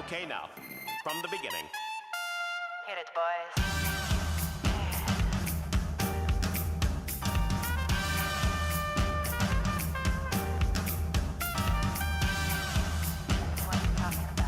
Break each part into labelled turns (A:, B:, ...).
A: Okay, now, from the beginning.
B: Hit it, boys. What are you talking about?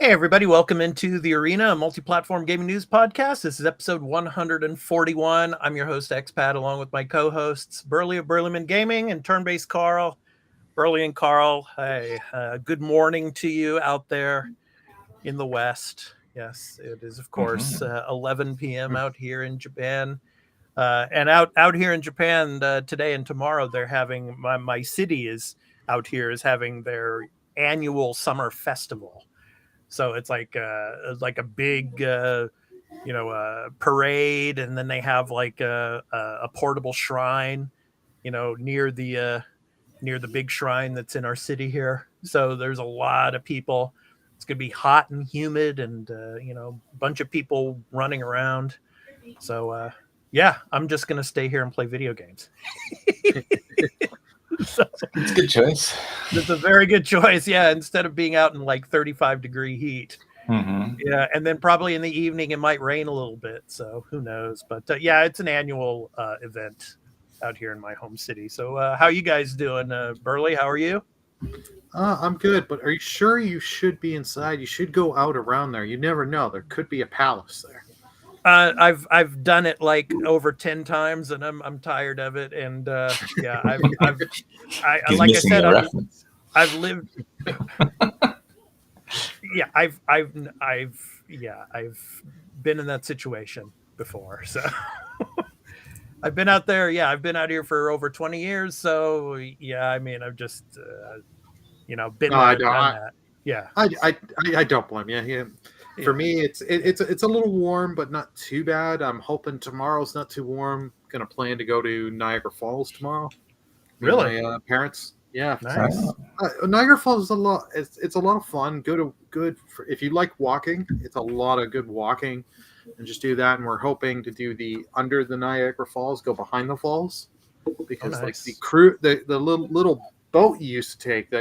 C: Hey everybody, welcome into the Arena, a Multiplatform Gaming News Podcast. This is episode 141. I'm your host, Expat, along with my co-hosts, Burley of Burleyman Gaming and Turn-Based Carl. Burley and Carl, hey, good morning to you out there in the West. Yes, it is, of course, 11 p.m. out here in Japan. And out here in Japan today and tomorrow, they're having, my city is out here, is having their annual summer festival. So it's like a big, parade, and then they have like a portable shrine, near the big shrine that's in our city here. So there's a lot of people. It's gonna be hot and humid, and a bunch of people running around. So I'm just gonna stay here and play video games. So,
D: it's a good choice.
C: It's a very good choice. Yeah. Instead of being out in like 35-degree heat.
D: Mm-hmm.
C: Yeah. And then probably in the evening, it might rain a little bit. So who knows? But it's an annual event out here in my home city. So how you guys doing? Burley, how are you?
E: I'm good, but are you sure you should be inside? You should go out around there. You never know. There could be a palace there.
C: I've done it like over 10 times, and I'm tired of it. And I've like I said, I've lived. I've been in that situation before. So I've been out there. Yeah, I've been out here for over 20 years. So I've just been there, done that. Yeah,
E: I don't blame you. Yeah. For me, it's a little warm, but not too bad. I'm hoping tomorrow's not too warm. Gonna plan to go to Niagara Falls tomorrow.
C: Really?
E: My parents. Yeah.
C: Nice.
E: Niagara Falls is a lot. It's a lot of fun. If you like walking, it's a lot of good walking, and just do that. And we're hoping to do the under the Niagara Falls, go behind the falls, because like the little boat you used to take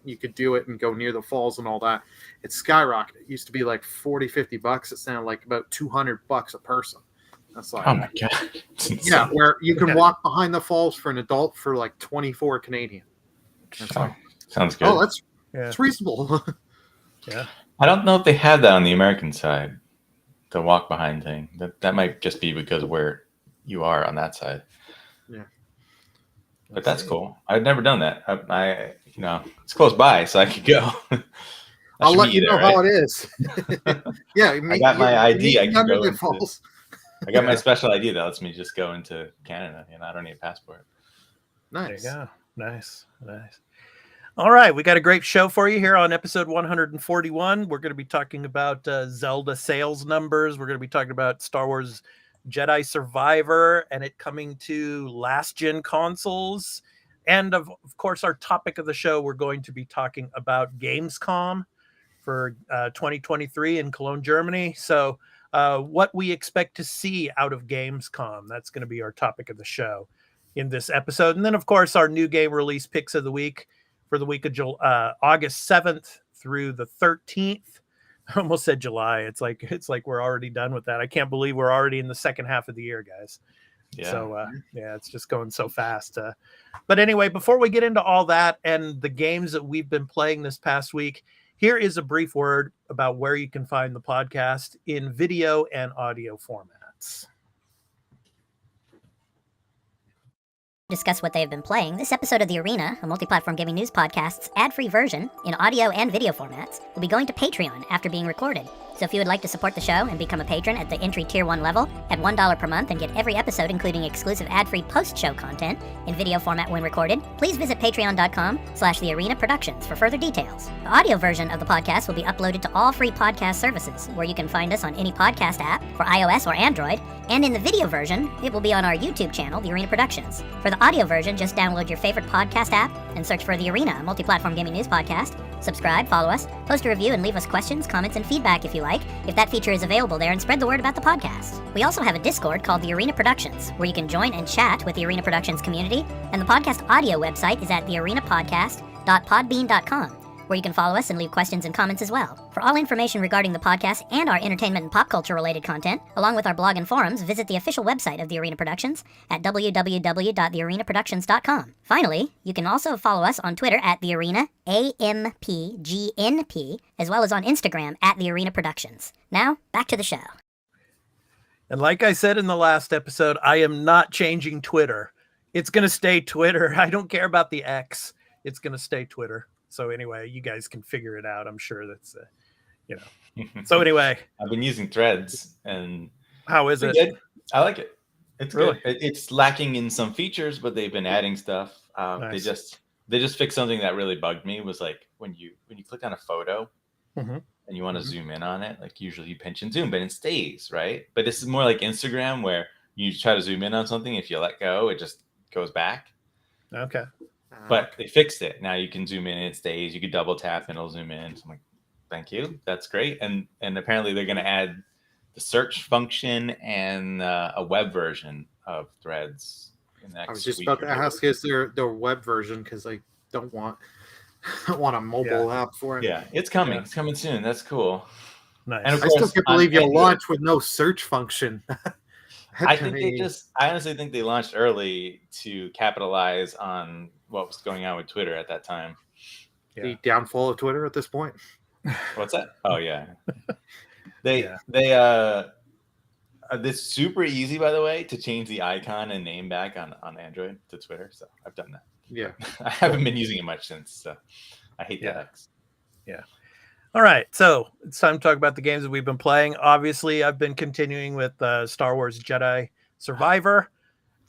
E: you could do it and go near the falls and all that. It's skyrocketed. It used to be like $40-$50. It's now like about $200 a person. That's like,
D: oh my god,
E: yeah, where you can walk behind the falls for an adult for like 24 Canadian.
D: Sounds good.
E: Oh, it's reasonable.
C: Yeah,
D: I don't know if they have that on the American side, the walk behind thing. That might just be because of where you are on that side.
E: Yeah.
D: But that's cool. I've never done that. I it's close by, so I could go.
E: I'll let you know how it is. Yeah,
D: I got my ID. I can go.
E: Falls.
D: I got my special ID that lets me just go into Canada. I don't need a passport.
E: Nice.
C: There you go. Nice. All right, we got a great show for you here on episode 141. We're going to be talking about Zelda sales numbers. We're going to be talking about Star Wars Jedi Survivor and it coming to last-gen consoles. And of course, our topic of the show, we're going to be talking about Gamescom for 2023 in Cologne, Germany. So what we expect to see out of Gamescom, that's going to be our topic of the show in this episode. And then, of course, our new game release picks of the week for the week of August 7th through the 13th. I almost said July. It's like we're already done with that. I can't believe we're already in the second half of the year, guys. Yeah. So it's just going so fast. But anyway, before we get into all that and the games that we've been playing this past week, here is a brief word about where you can find the podcast in video and audio formats.
F: Discuss what they have been playing, this episode of The Arena, a Multiplatform Gaming News Podcast's ad-free version in audio and video formats, will be going to Patreon after being recorded. So if you would like to support the show and become a patron at the entry tier 1 level at $1 per month and get every episode including exclusive ad-free post-show content in video format when recorded, please visit patreon.com/thearena productions for further details. The audio version of the podcast will be uploaded to all free podcast services where you can find us on any podcast app for iOS or Android And in the video version, it will be on our YouTube channel, The Arena Productions. For the audio version, just download your favorite podcast app and search for The Arena, a Multiplatform Gaming News Podcast. Subscribe, follow us, post a review, and leave us questions, comments, and feedback if you like, if that feature is available there, and spread the word about the podcast. We also have a Discord called The Arena Productions, where you can join and chat with the Arena Productions community, and the podcast audio website is at thearenapodcast.podbean.com, where you can follow us and leave questions and comments as well. For all information regarding the podcast and our entertainment and pop culture related content, along with our blog and forums, visit the official website of The Arena Productions at www.thearenaproductions.com. Finally, you can also follow us on Twitter at The Arena AMPGNP, as well as on Instagram at The Arena Productions. Now, back to the show.
C: And like I said in the last episode, I am not changing Twitter. It's going to stay Twitter. I don't care about the X. It's going to stay Twitter. So anyway, you guys can figure it out. I'm sure that's, So anyway.
D: I've been using Threads, and
C: how is it?
D: Good. I like it. It's
C: really
D: good. It's lacking in some features, but they've been adding stuff.
C: Nice.
D: They just fixed something that really bugged me. Was like when you click on a photo and you want to zoom in on it, like usually you pinch and zoom, but it stays, right? But this is more like Instagram, where you try to zoom in on something. If you let go, it just goes back.
C: Okay.
D: But they fixed it. Now you can zoom in and it stays. You can double tap and it'll zoom in. So I'm like, thank you. That's great. And apparently they're going to add the search function and a web version of Threads in the next
E: I was just
D: week
E: about to
D: or so.
E: ask, is there the web version? Because I don't want a mobile app for it.
D: Yeah, it's coming.
C: Yeah.
D: It's coming soon. That's cool.
C: Nice.
D: And of
E: I still
D: course,
E: can't believe
D: on
E: you
D: Android-
E: launch with no search function.
D: I honestly think they launched early to capitalize on what was going on with Twitter at that time.
E: the downfall of Twitter at this point.
D: What's that? Oh yeah.
C: Yeah.
D: It's super easy, by the way, to change the icon and name back on Android to Twitter. So I've done that.
E: Yeah.
D: I haven't been using it much since. So I hate that X.
C: Yeah. All right. So it's time to talk about the games that we've been playing. Obviously, I've been continuing with Star Wars Jedi Survivor.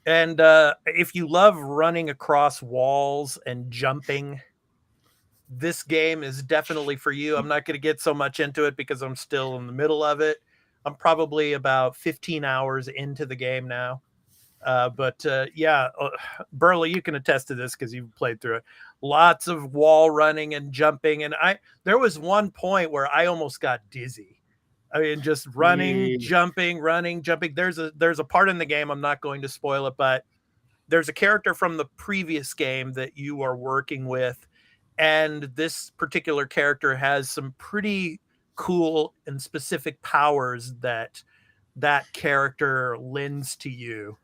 C: And if you love running across walls and jumping, this game is definitely for you. I'm not going to get so much into it because I'm still in the middle of it. I'm probably about 15 hours into the game now. Burley, you can attest to this because you've played through it. Lots of wall running and jumping. And there was one point where I almost got dizzy. I mean, just running, jumping. There's a part in the game, I'm not going to spoil it, but there's a character from the previous game that you are working with. And this particular character has some pretty cool and specific powers that character lends to you.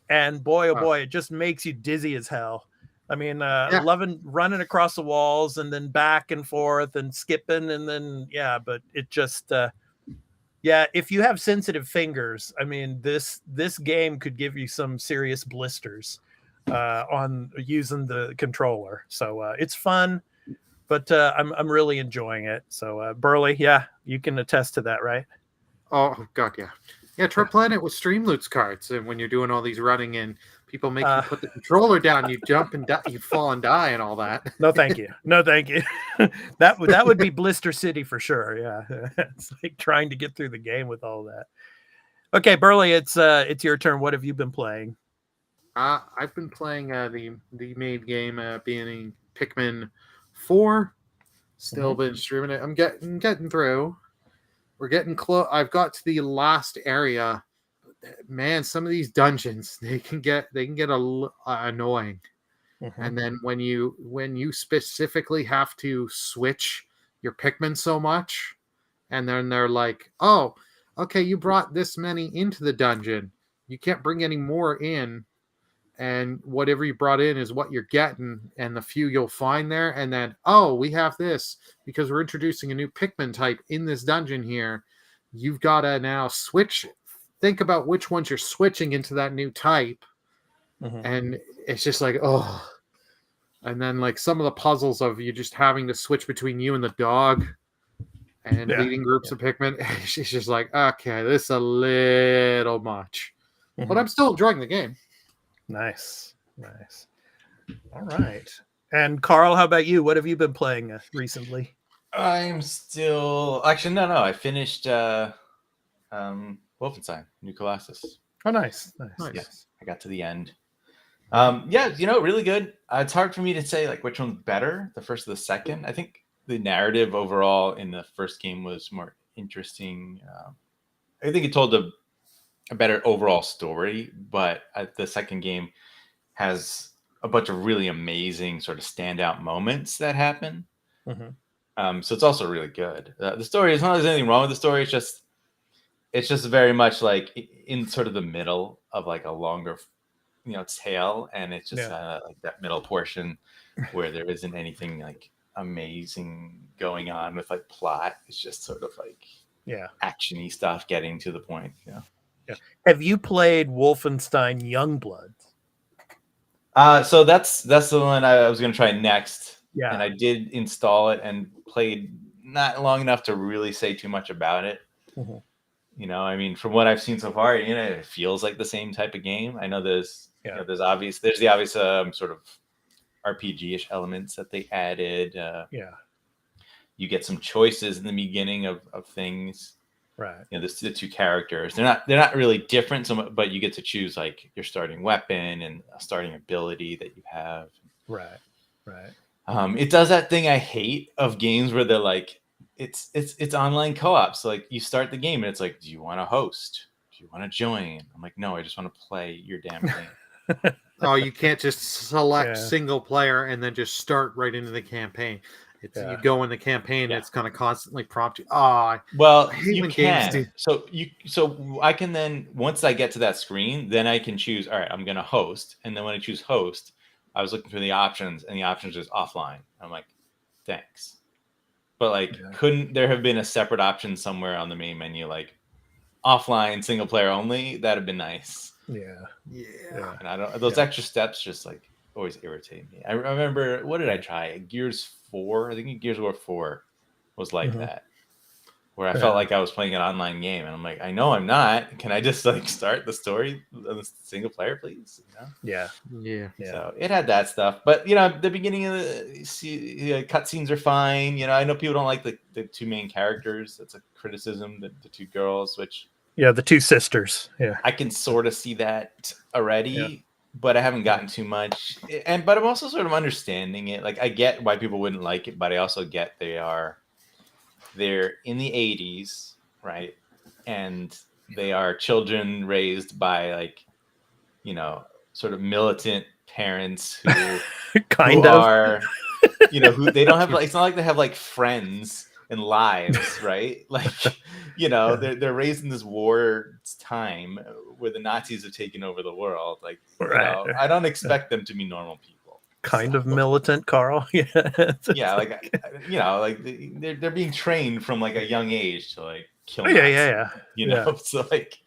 C: And boy, oh boy, it just makes you dizzy as hell. I mean, loving running across the walls and then back and forth and skipping. And then, but it just, if you have sensitive fingers, I mean, this game could give you some serious blisters on using the controller. So it's fun, but I'm really enjoying it. So Burley, you can attest to that, right?
E: Oh God, yeah. Yeah, try playing it with Streamloots cards, and when you're doing all these running and people make you put the controller down, you jump and you fall and die and all that.
C: No, thank you. that would be Blister City for sure. Yeah, it's like trying to get through the game with all that. Okay, Burley, it's your turn. What have you been playing?
E: I've been playing the main game, being Pikmin 4. Still been streaming it. I'm getting through. We're getting close. I've got to the last area. Man, some of these dungeons they can get annoying. And then when you specifically have to switch your Pikmin so much, and then they're like, "Oh, okay, you brought this many into the dungeon. You can't bring any more in, and whatever you brought in is what you're getting, and the few you'll find there. And then, oh, we have this because we're introducing a new Pikmin type in this dungeon here. You've got to now switch. Think about which ones you're switching into that new type." And it's just like, oh. And then like some of the puzzles of you just having to switch between you and the dog and leading groups of Pikmin. It's just like, okay, this is a little much. But I'm still enjoying the game.
C: Nice. All right. And Carl, how about you? What have you been playing recently?
D: I'm still actually no. I finished Wolfenstein New Colossus.
C: Oh, nice.
E: Nice.
D: Yes, I got to the end. Really good. It's hard for me to say like which one's better, the first or the second. I think the narrative overall in the first game was more interesting. I think it told a better overall story, but the second game has a bunch of really amazing sort of standout moments that happen. So it's also really good. The story is not there's anything wrong with the story. It's just very much like in sort of the middle of like a longer, tale, and it's just like that middle portion where there isn't anything like amazing going on with like plot. It's just sort of like actiony stuff getting to the point.
C: Have you played Wolfenstein Youngblood?
D: So that's the one I was going to try next.
C: Yeah.
D: And I did install it and played not long enough to really say too much about it. I mean, from what I've seen so far, it feels like the same type of game. I know there's the obvious sort of RPG-ish elements that they added. You get some choices in the beginning of things.
C: Right.
D: There's the two characters. They're not really different, but you get to choose like your starting weapon and a starting ability that you have.
C: Right.
D: It does that thing I hate of games where they're like, it's online co-op. So like you start the game and it's like, do you want to host? Do you want to join? I'm like, no, I just want to play your damn game.
E: Oh, you can't just select single player and then just start right into the campaign. You go in the campaign, and it's kind of constantly prompting.
D: Well, you can. So I can then, once I get to that screen, then I can choose. All right, I'm going to host, and then when I choose host, I was looking through the options, and the options is offline. I'm like, thanks. But like, couldn't there have been a separate option somewhere on the main menu, like offline, single player only? That'd have been nice.
E: Yeah.
D: And I don't. Those extra steps just like always irritate me. I remember, what did I try? Gears 4. I think Gears of War 4 was like that, where I felt like I was playing an online game, and I'm like, I know I'm not. Can I just like start the story on the single player, please?
E: Yeah.
D: So it had that stuff, but the beginning of the cutscenes are fine. I know people don't like the two main characters. That's a criticism. The two girls, which
C: the two sisters.
D: I can sort of see that already. But I haven't gotten too much, but I'm also sort of understanding it. Like I get why people wouldn't like it, but I also get they're in the 80s, right? And they are children raised by like, sort of militant parents who are, who they don't have like, it's not like they have like friends and lives, right? Like, they're raised in this war time where the Nazis have taken over the world. Like, I don't expect them to be normal people.
C: Kind of militant, Carl.
D: Like, they're being trained from like a young age to like kill Nazis, So like,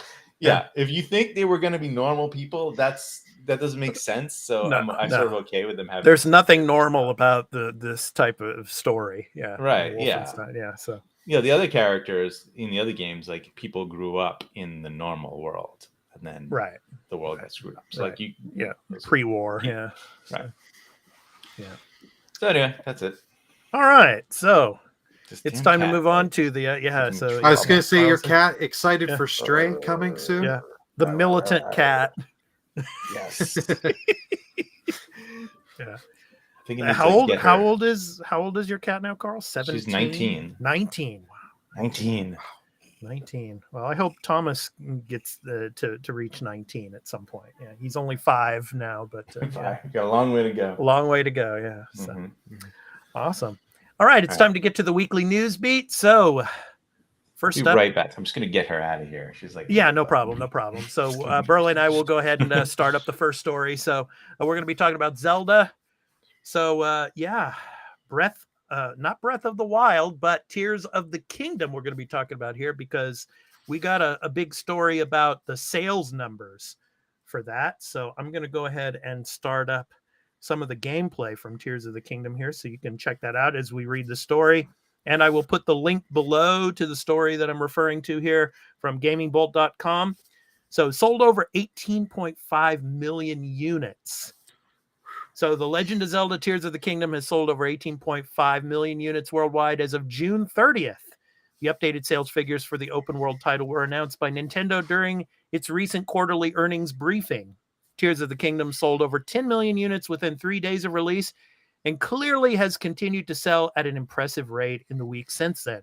D: if you think they were going to be normal people, that doesn't make sense. So I'm sort of okay with them having.
C: There's nothing normal about this type of story.
D: Right.
C: So
D: the other characters in the other games, like people grew up in the normal world, and then the world got screwed up. So like
C: pre-war.
D: Right. So anyway, that's it.
C: All right. So it's time to move on to the So
E: I was going to say, your cat excited for Stray coming soon.
C: Yeah, the militant cat.
D: Yes.
C: How old is your cat now, Carl? 17.
D: She's 19.
C: 19. Wow. 19. Well, I hope Thomas gets to reach 19 at some point. Yeah, he's only 5 now, but
D: got a long way to go.
C: A long way to go. Yeah. So awesome. All right, it's time to get to the weekly news beat. So first up,
D: right back. I'm just gonna get her out of here. She's like,
C: no problem. So Burley and I will go ahead and start up the first story. So we're going to be talking about Zelda. So not Breath of the Wild, but Tears of the Kingdom we're going to be talking about here, because we got a big story about the sales numbers for that. So I'm going to go ahead and start up some of the gameplay from Tears of the Kingdom here, so you can check that out as we read the story. And I will put the link below to the story that I'm referring to here from gamingbolt.com. So sold over 18.5 million units. So The Legend of Zelda Tears of the Kingdom has sold over 18.5 million units worldwide as of June 30th. The updated sales figures for the open world title were announced by Nintendo during its recent quarterly earnings briefing. Tears of the Kingdom sold over 10 million units within 3 days of release and clearly has continued to sell at an impressive rate in the weeks since then.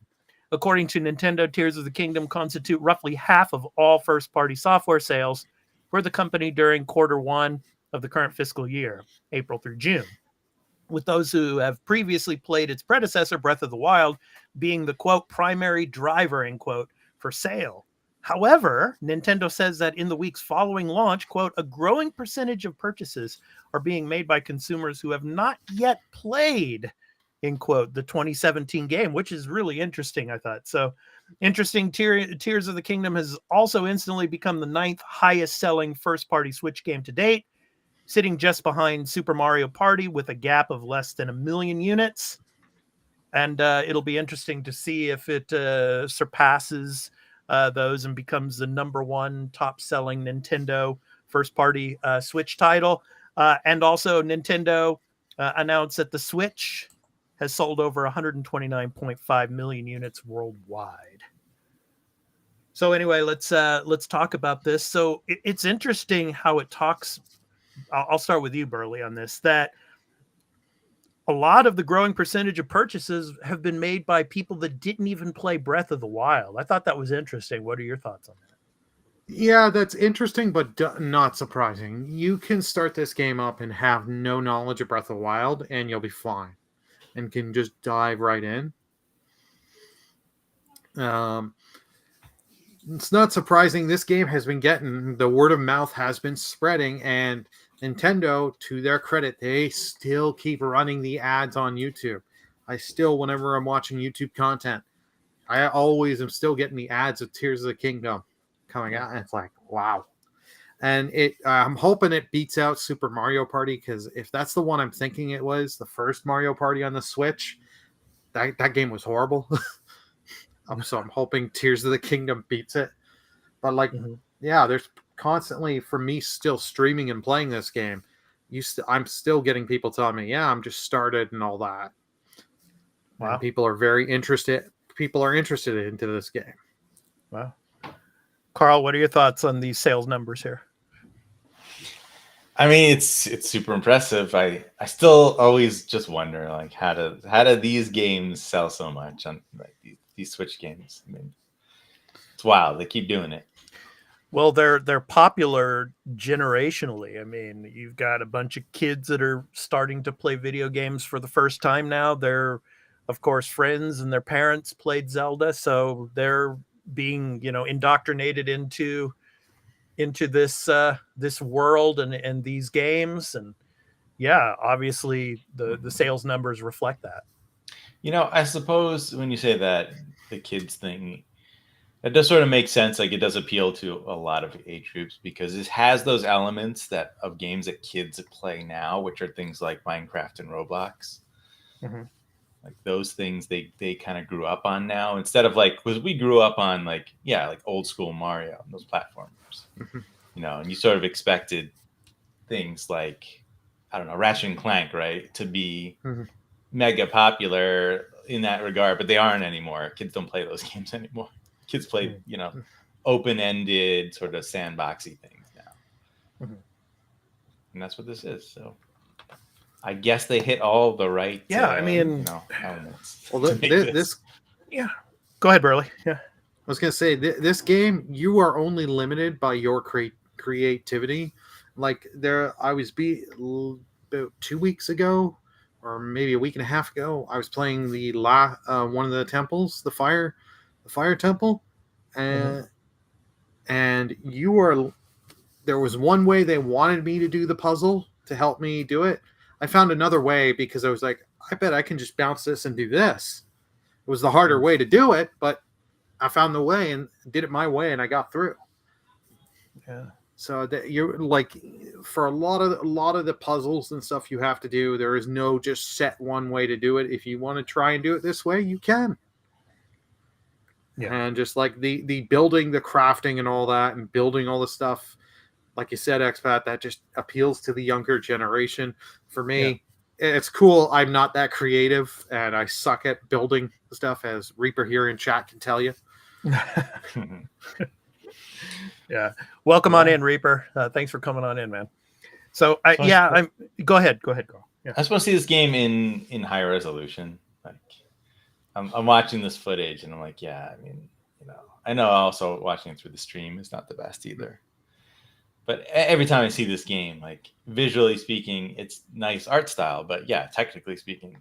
C: According to Nintendo, Tears of the Kingdom constitute roughly half of all first-party software sales for the company during quarter one of the current fiscal year, April through June, with those who have previously played its predecessor, Breath of the Wild, being the, quote, primary driver, end quote, for sale. However, Nintendo says that in the weeks following launch, quote, a growing percentage of purchases are being made by consumers who have not yet played, end quote, the 2017 game, which is really interesting, I thought. So interesting, Tears of the Kingdom has also instantly become the 9th highest selling first-party Switch game to date, sitting just behind Super Mario Party with a gap of less than 1 million units. And it'll be interesting to see if it surpasses those and becomes the #1 top-selling Nintendo first-party Switch title. And also, Nintendo announced that the Switch has sold over 129.5 million units worldwide. So anyway, let's talk about this. So it's interesting how it talks. I'll start with you, Burley, on this, that a lot of the growing percentage of purchases have been made by people that didn't even play Breath of the Wild. I thought that was interesting. What are your thoughts on that?
E: Yeah, that's interesting, but not surprising. You can start this game up and have no knowledge of Breath of the Wild, and you'll be fine, and can just dive right in. It's not surprising. This game has been getting, the word of mouth has been spreading, and Nintendo, to their credit, they still keep running the ads on YouTube. I still, whenever I'm watching YouTube content, I always am still getting the ads of Tears of the Kingdom coming out, and it's like, wow. And I'm hoping it beats out Super Mario Party, because if that's the one I'm thinking it was, the first Mario Party on the Switch, that game was horrible. So I'm hoping Tears of the Kingdom beats it. But yeah, there's constantly, for me, still streaming and playing this game. I'm still getting people telling me, yeah, I'm just started and all that. Wow. And people are very interested. People are interested into this game.
C: Wow. Carl, what are your thoughts on these sales numbers here?
D: I mean, it's super impressive. I still always just wonder, like, how do these games sell so much on like these Switch games? I mean, it's wild. They keep doing it.
C: Well, they're popular generationally. I mean, you've got a bunch of kids that are starting to play video games for the first time now. They're, of course, friends and their parents played Zelda, so they're being, indoctrinated into this world and these games. And yeah, obviously the sales numbers reflect that.
D: I suppose when you say that, the kids thing, it does sort of make sense. Like, it does appeal to a lot of age groups because it has those elements of games that kids play now, which are things like Minecraft and Roblox.
C: Mm-hmm.
D: Like those things they kind of grew up on now, instead of because we grew up on like old school Mario, those platformers. Mm-hmm. And you sort of expected things like, I don't know, Ratchet and Clank, right, to be mega popular in that regard, but they aren't anymore. Kids don't play those games anymore. Kids play, open-ended sort of sandboxy things now. Mm-hmm. And that's what this is. So I guess they hit all the right elements.
E: Well, this
C: yeah. Go ahead, Burley. Yeah.
E: I was going to say, this game, you are only limited by your creativity. Like, I was about 2 weeks ago, or maybe a week and a half ago, I was playing the one of the temples, the fire temple, and there was one way they wanted me to do the puzzle to help me do it. I found another way because I was like, I bet I can just bounce this and do this. It was the harder way to do it, but I found the way and did it my way, and I got through.
C: Yeah.
E: So that you're like, for a lot of the puzzles and stuff you have to do, there is no just set one way to do it. If you want to try and do it this way, you can. Yeah. And just like the building, the crafting and all that, and building all the stuff, like you said, Expat, that just appeals to the younger generation. For me, it's cool. I'm not that creative, and I suck at building stuff, as Reaper here in chat can tell you.
C: Yeah. Welcome on in, Reaper. Thanks for coming on in, man. So go ahead, Carl. Yeah.
D: I just want to see this game in high resolution. Like, I'm watching this footage and I'm like, yeah, I mean, I know also watching it through the stream is not the best either. But every time I see this game, like visually speaking, it's nice art style. But yeah, technically speaking,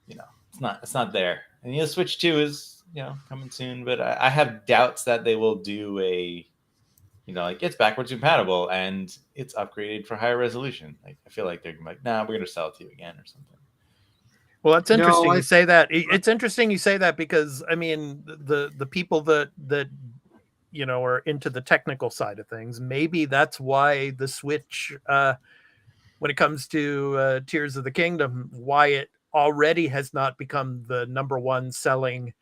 D: it's not there. And Switch 2 is coming soon. But I have doubts that they will do it's backwards compatible and it's upgraded for higher resolution. Like I feel like they're like, nah, we're gonna sell it to you again or something.
C: Well, that's interesting you say that. It's interesting you say that because I mean the people that are into the technical side of things, maybe that's why the Switch when it comes to Tears of the Kingdom, why it already has not become the number one selling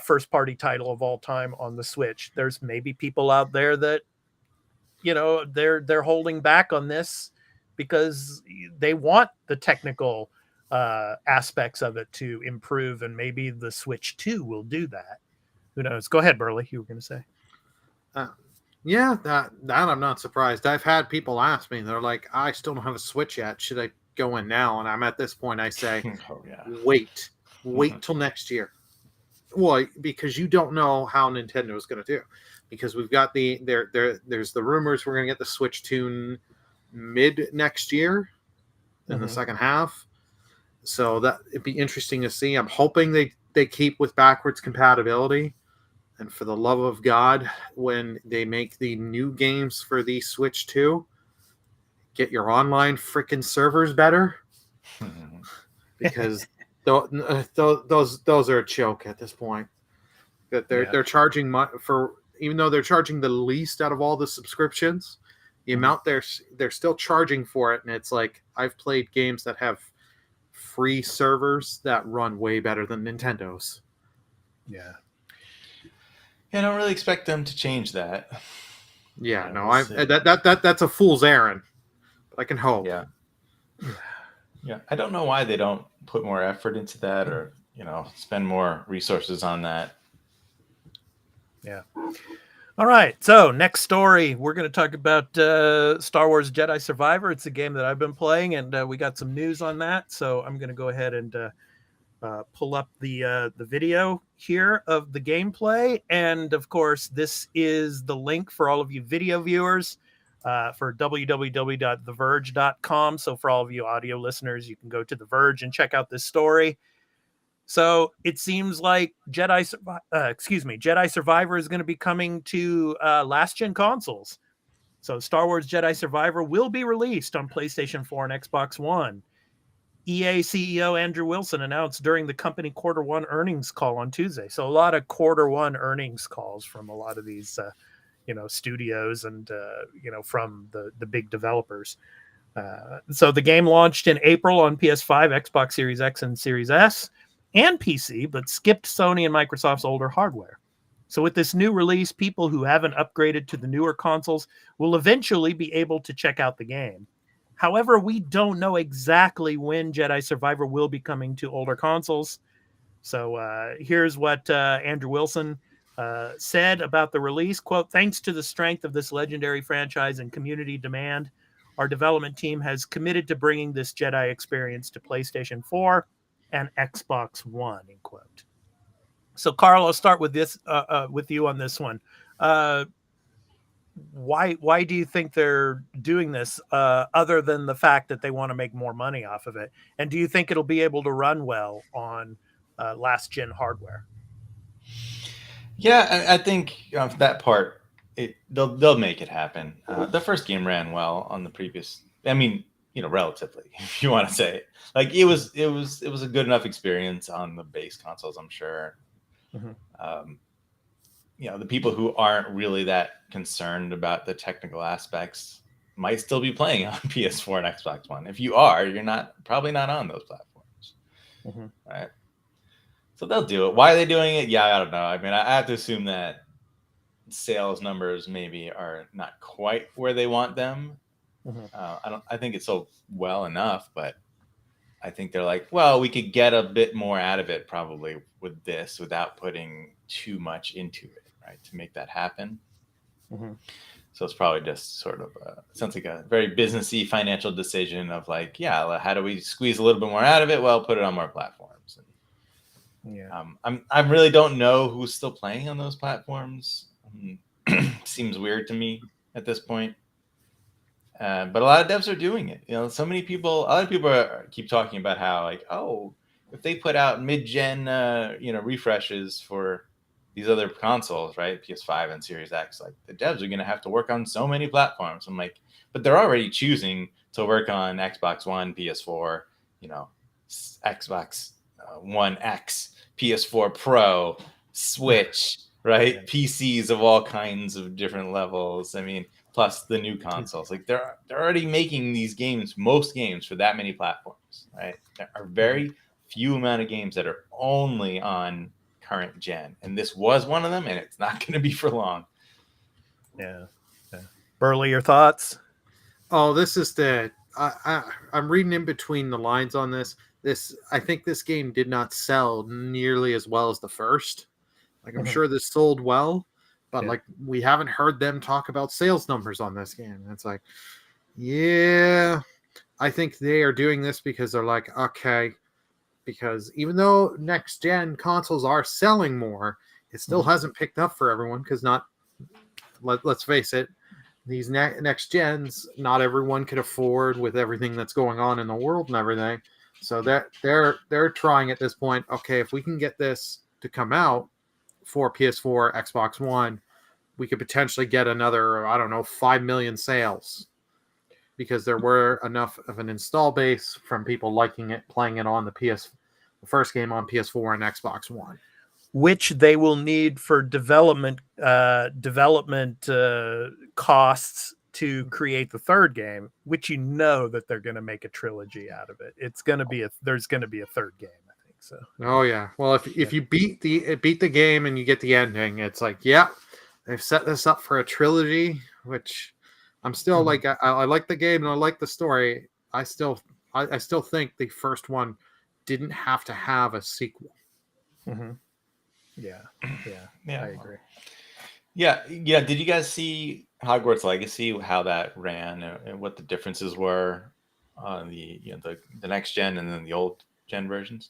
C: first party title of all time on the Switch. There's maybe people out there that they're holding back on this because they want the technical aspects of it to improve, and maybe the Switch 2 will do that. Who knows? Go ahead, Burley. You were going to say.
E: Yeah, that I'm not surprised. I've had people ask me, they're like, I still don't have a Switch yet. Should I go in now? And I'm at this point, I say, wait till next year. Well, because you don't know how Nintendo is going to do. Because we've got there's the rumors we're going to get the Switch 2 mid next year in the second half. So that it'd be interesting to see. I'm hoping they keep with backwards compatibility. And for the love of God, when they make the new games for the Switch 2, get your online freaking servers better. Because those are a joke at this point. That they're charging for, even though they're charging the least out of all the subscriptions, the amount they're still charging for it, and it's like I've played games that have free servers that run way better than Nintendo's.
D: Yeah, I don't really expect them to change that.
E: Yeah, that's a fool's errand. But I can hope.
D: Yeah, I don't know why they don't put more effort into that, or spend more resources on that.
C: Yeah. All right. So next story, we're going to talk about Star Wars Jedi Survivor. It's a game that I've been playing, and we got some news on that. So I'm going to go ahead and pull up the video here of the gameplay. And of course, this is the link for all of you video viewers for www.theverge.com. So for all of you audio listeners, you can go to The Verge and check out this story. So it seems like Jedi Survivor is going to be coming to last-gen consoles. So Star Wars Jedi Survivor will be released on PlayStation 4 and Xbox One. EA CEO Andrew Wilson announced during the company quarter one earnings call on Tuesday. So a lot of quarter one earnings calls from a lot of these, studios and, from the big developers. So the game launched in April on PS5, Xbox Series X and Series S, and PC, but skipped Sony and Microsoft's older hardware. So with this new release, people who haven't upgraded to the newer consoles will eventually be able to check out the game. However, we don't know exactly when Jedi Survivor will be coming to older consoles. So here's what Andrew Wilson said about the release. Quote, "Thanks to the strength of this legendary franchise and community demand, our development team has committed to bringing this Jedi experience to PlayStation 4 and Xbox One," end quote. So, Carl, I'll start with this with you on this one. Why do you think they're doing this, other than the fact that they want to make more money off of it? And do you think it'll be able to run well on last gen hardware?
D: Yeah, I think that part they'll make it happen. The first game ran well on the previous. I mean, relatively, if you want to say it. Like it was a good enough experience on the base consoles, I'm sure. Mm-hmm. The people who aren't really that concerned about the technical aspects might still be playing on PS4 and Xbox One. If you are, you're probably not on those platforms, right? So they'll do it. Why are they doing it? Yeah, I don't know. I mean, I have to assume that sales numbers maybe are not quite where they want them. I think it's sold well enough, but I think they're like, well, we could get a bit more out of it probably with this without putting too much into it, right? To make that happen.
C: Mhm.
D: So it's probably just sort of sounds like a very businessy financial decision of like, yeah, how do we squeeze a little bit more out of it? Well, put it on more platforms.
C: Yeah.
D: I really don't know who's still playing on those platforms. Seems weird to me at this point. But a lot of devs are doing it. You know, so many people, a lot of people keep talking about how like, oh, if they put out mid-gen, refreshes for these other consoles, right, PS5 and Series X, like the devs are going to have to work on so many platforms. I'm like, but they're already choosing to work on Xbox One, PS4, Xbox One X, PS4 Pro, Switch, right,
C: Yeah.
D: PCs of all kinds of different levels. I mean, plus the new consoles. Like they're already making these games, most games for that many platforms, right? There are very few amount of games that are only on current gen, and this was one of them, and it's not going to be for long.
C: Yeah. Burley, your thoughts?
E: Oh, this is I'm reading in between the lines on this. I think this game did not sell nearly as well as the first. Like I'm sure this sold well, but like we haven't heard them talk about sales numbers on this game. It's like, yeah, I think they are doing this because they're like, okay, because even though next gen consoles are selling more, it still hasn't picked up for everyone because let's face it, these next gens, not everyone can afford with everything that's going on in the world and everything. So they're trying at this point, okay, if we can get this to come out for PS4, Xbox One, we could potentially get another, I don't know, 5 million sales because there were enough of an install base from people liking it, playing it on the first game on PS4 and Xbox One,
C: which they will need for development costs to create the third game, which that they're going to make a trilogy out of it. There's going to be a third game, I think so.
E: Oh yeah. Well, if you beat the game and you get the ending, it's like, yeah, they've set this up for a trilogy, which I'm still like, I like the game and I like the story. I still think the first one didn't have to have a sequel.
C: Yeah, I agree.
D: Yeah. Did you guys see Hogwarts Legacy? How that ran and what the differences were on the next gen and then the old gen versions?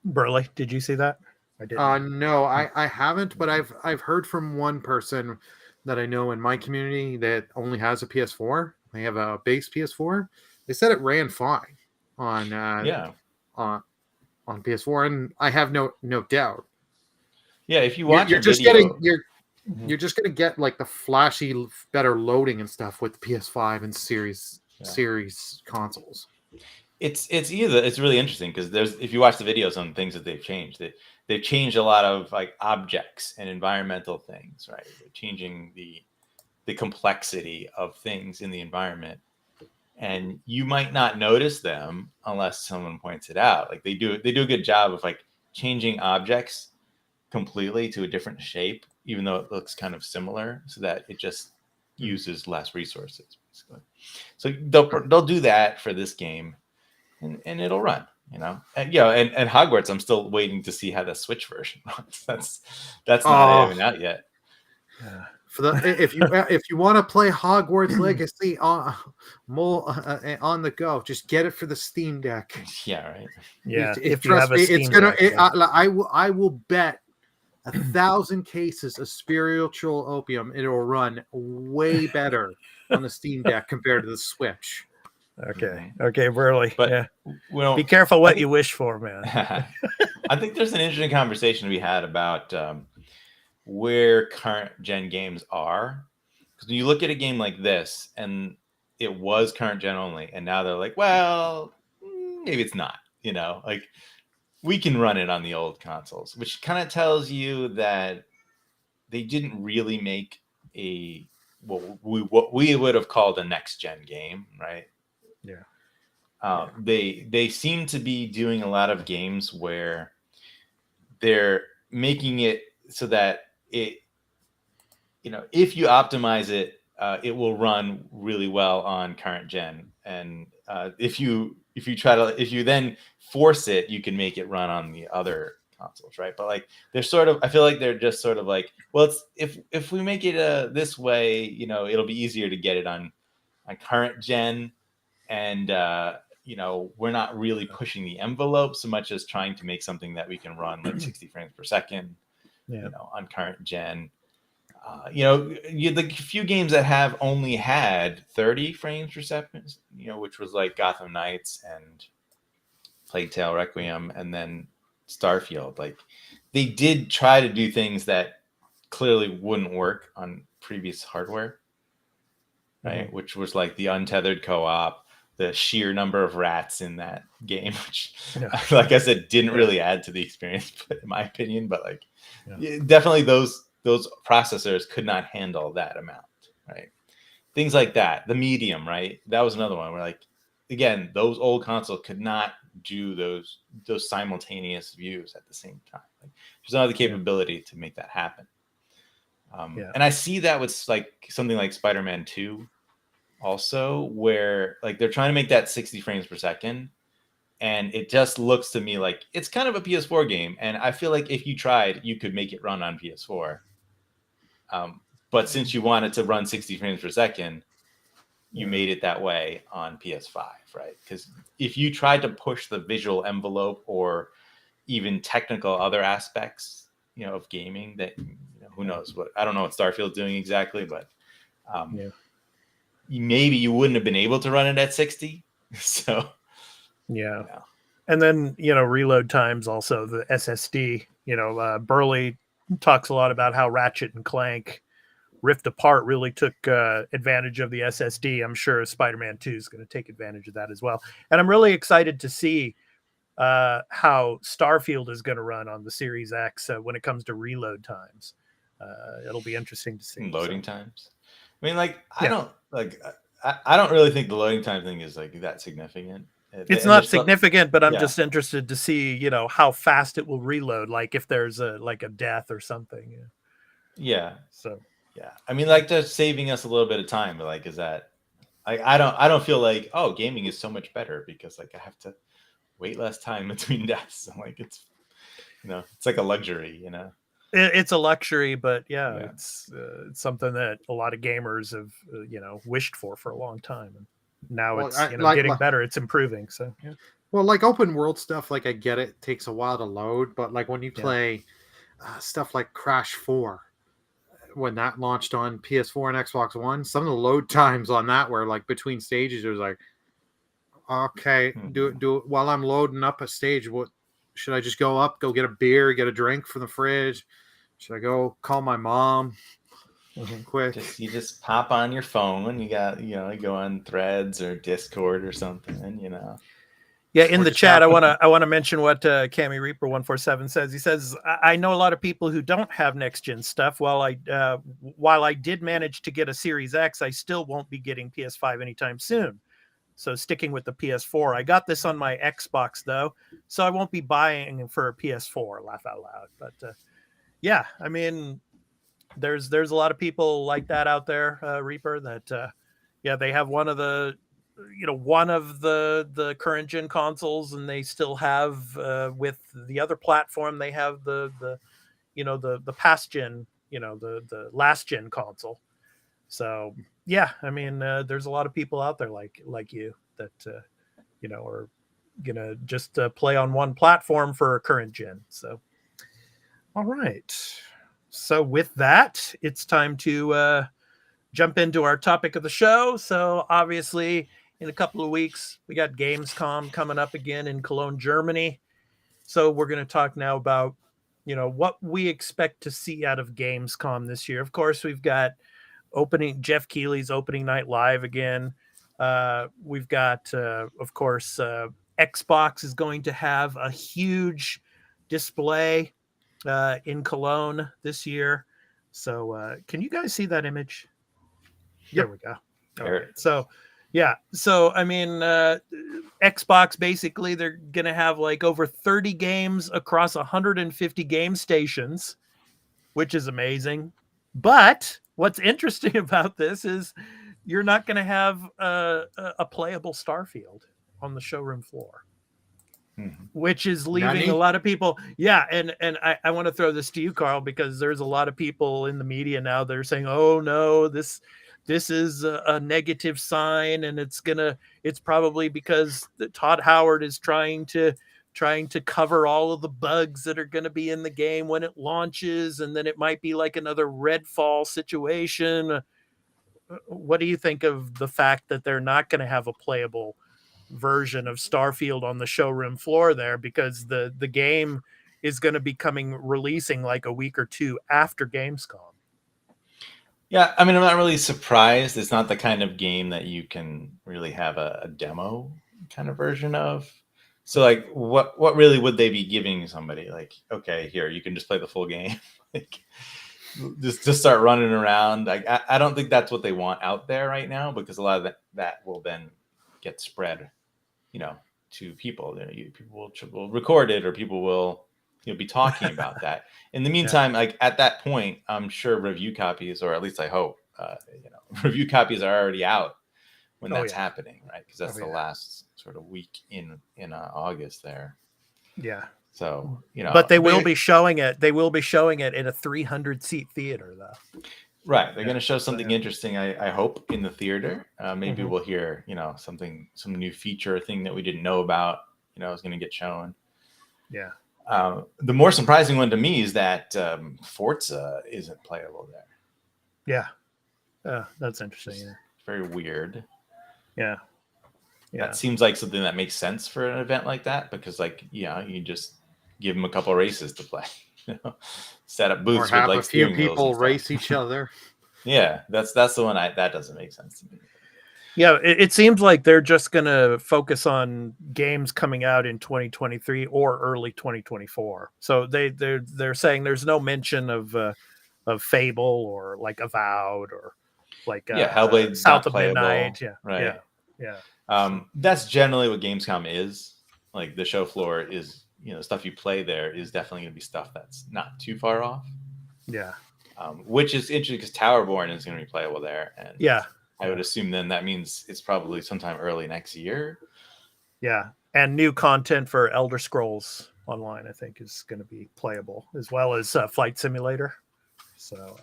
C: Burley, did you see that? I didn't.
E: No, I haven't, but I've heard from one person that I know in my community that only has a PS4. They have a base PS4. They said it ran fine on PS4, and I have no doubt.
D: Yeah, if you watch
E: you're
D: a
E: just
D: video,
E: you're just gonna get like the flashy, better loading and stuff with the PS5 and series consoles.
D: It's really interesting because if you watch the videos on things that they've changed a lot of like objects and environmental things, right? They're changing the complexity of things in the environment, and you might not notice them unless someone points it out. Like they do a good job of like changing objects completely to a different shape, even though it looks kind of similar, so that it just uses less resources, basically. So they'll do that for this game, and it'll run, and Hogwarts, I'm still waiting to see how the Switch version runs. That's not even out yet.
E: If you want to play Hogwarts Legacy on the go, just get it for the Steam Deck.
D: Yeah, right.
C: Yeah,
E: if you have a Steam Deck, I will bet 1,000 cases of spiritual opium it'll run way better on the Steam Deck compared to the Switch.
C: Okay, Burley.
D: But
C: be careful what you wish for, man.
D: I think there's an interesting conversation we had about where current gen games are, because when you look at a game like this and it was current gen only, and now they're like, well, maybe it's not. Like we can run it on the old consoles, which kind of tells you that they didn't really make what we would have called a next gen game, right?
C: Yeah.
D: They seem to be doing a lot of games where they're making it so that it, if you optimize it, it will run really well on current gen, and if you then force it, you can make it run on the other consoles, right? But like they're sort of, I feel like they're just sort of like, well, it's if we make it this way, you know, it'll be easier to get it on current gen, and you know, we're not really pushing the envelope so much as trying to make something that we can run like 60 frames per second, you know, on current gen. You know, the few games that have only had 30 frames per second, you know, which was like Gotham Knights and Plague Tale Requiem, and then Starfield. Like, they did try to do things that clearly wouldn't work on previous hardware, right? Mm-hmm. Which was like the untethered co-op, the sheer number of rats in that game, which, like I said, didn't really add to the experience, in my opinion. But like, definitely those processors could not handle that amount, right? Things like that. The medium, right? That was another one where, like, again, those old consoles could not do those simultaneous views at the same time. Like, there's not the capability to make that happen. And I see that with like something like Spider-Man 2 also, where like they're trying to make that 60 frames per second, and it just looks to me like it's kind of a PS4 game. And I feel like if you tried, you could make it run on PS4. But since you wanted to run 60 frames per second, you made it that way on PS5, right? Because if you tried to push the visual envelope or even technical other aspects, you know, of gaming, that, you know, who knows what, I don't know what Starfield's doing exactly, but maybe you wouldn't have been able to run it at 60. So
C: and then, you know, reload times, also the SSD, you know, Burley talks a lot about how Ratchet and Clank Rift Apart really took advantage of the SSD. I'm sure Spider-Man 2 is going to take advantage of that as well. And I'm really excited to see how Starfield is going to run on the Series X when it comes to reload times. It'll be interesting to see.
D: Loading times. I mean, like, I don't really think the loading time thing is like that significant.
C: It's not significant, but I'm just interested to see, you know, how fast it will reload. Like if there's a death or something. So.
D: Yeah, I mean, like, just saving us a little bit of time, but like, is that, I don't feel like, oh, gaming is so much better because like I have to wait less time between deaths. I'm like, it's, you know, it's like a luxury, you know.
C: It's a luxury, but it's something that a lot of gamers have you know, wished for a long time, and now it's getting better. It's improving. So
E: well, like open world stuff, like I get it takes a while to load, but like when you play stuff like Crash 4. When that launched on PS4 and Xbox One, some of the load times on that were like between stages, it was like, okay, do it while I'm loading up a stage. What should I just go up, go get a beer, get a drink from the fridge? Should I go call my mom quick?
D: You just pop on your phone. You got, you know, you go on Threads or Discord or something, you know.
C: Yeah, in the chat, I want to mention what Cammy Reaper 147 says. He says, I know a lot of people who don't have next gen stuff. While I did manage to get a Series X, I still won't be getting PS5 anytime soon. So sticking with the PS4, I got this on my Xbox though, so I won't be buying for a PS4. Laugh out loud, but yeah, I mean, there's a lot of people like that out there, Reaper. That they have one of the current gen consoles, and they still have with the other platform, they have the past gen, you know, the last gen console. So yeah, I mean, there's a lot of people out there like you that you know, are gonna just play on one platform for a current gen. So all right, so with that, it's time to jump into our topic of the show. So obviously, in a couple of weeks, we got Gamescom coming up again in Cologne, Germany. So we're going to talk now about, you know, what we expect to see out of Gamescom this year. Of course, we've got Jeff Keighley's opening night live again. We've got, of course, Xbox is going to have a huge display in Cologne this year. So can you guys see that image? There we go. Okay. So yeah, so I mean, Xbox, basically they're gonna have like over 30 games across 150 game stations, which is amazing. But what's interesting about this is you're not gonna have a playable Starfield on the showroom floor. which is leaving
E: Nani?
C: a lot of people. Yeah, and I want to throw this to you, Carl, because there's a lot of people in the media now that are saying, "Oh no, this is a negative sign, and it's probably because Todd Howard is trying to cover all of the bugs that are going to be in the game when it launches, and then it might be like another Redfall situation." What do you think of the fact that they're not going to have a playable version of Starfield on the showroom floor there, because the game is going to be releasing like a week or two after Gamescom?
D: Yeah, I mean, I'm not really surprised. It's not the kind of game that you can really have a demo kind of version of. So, like, what really would they be giving somebody? Like, okay, here, you can just play the full game. Like, just start running around. Like, I don't think that's what they want out there right now, because a lot of that will then get spread, to people. People will record it, or people will be talking about that. In the meantime, like at that point, I'm sure review copies, or at least I hope, review copies are already out when that's happening, right? Because that's the last sort of week in August there.
C: Yeah.
D: So
C: but they will be showing it. They will be showing it in a 300-seat theater, though.
D: Right. They're going to show something interesting, I hope, in the theater. Maybe
C: Mhm.
D: we'll hear, some new feature thing that we didn't know about, is going to get shown.
C: Yeah.
D: The more surprising one to me is that Forza isn't playable there.
C: Yeah. That's interesting. Yeah.
D: Very weird.
C: Yeah.
D: That seems like something that makes sense for an event like that, because, like, you just give them a couple races to play. Set up booths
E: Or have
D: with, like,
E: a few
D: steering wheels
E: people
D: and stuff.
E: race each other.
D: Yeah, that's the one that doesn't make sense to me.
C: Yeah, it seems like they're just going to focus on games coming out in 2023 or early 2024. So they're saying there's no mention of Fable or like Avowed or like
D: Hellblade's
C: South
D: not
C: of
D: playable,
C: Midnight. Yeah,
D: right?
C: Yeah.
D: That's generally what Gamescom is. Like, the show floor is, stuff you play there is definitely going to be stuff that's not too far off.
C: Yeah.
D: Which is interesting, because Towerborn is going to be playable there, and I would assume then that means it's probably sometime early next year.
C: Yeah, and new content for Elder Scrolls Online, I think, is going to be playable, as well as Flight Simulator. So,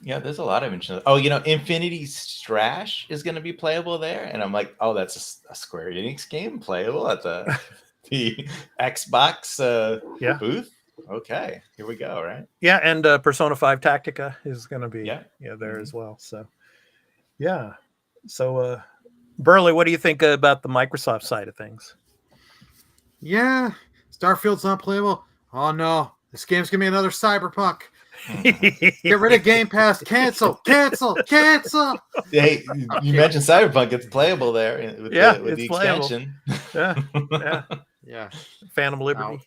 D: yeah, there's a lot of interesting. Oh, Infinity Strash is going to be playable there, and I'm like, oh, that's a Square Enix game playable at the Xbox booth. Okay, here we go. Right?
C: Yeah, and Persona 5 Tactica is going to be there as well. So, yeah. So, Burley, what do you think about the Microsoft side of things?
E: Yeah, Starfield's not playable. Oh no, this game's gonna be another Cyberpunk. Get rid of Game Pass. Cancel.
D: Hey, you mentioned Cyberpunk. It's playable there with the expansion.
E: Yeah.
C: Phantom Liberty.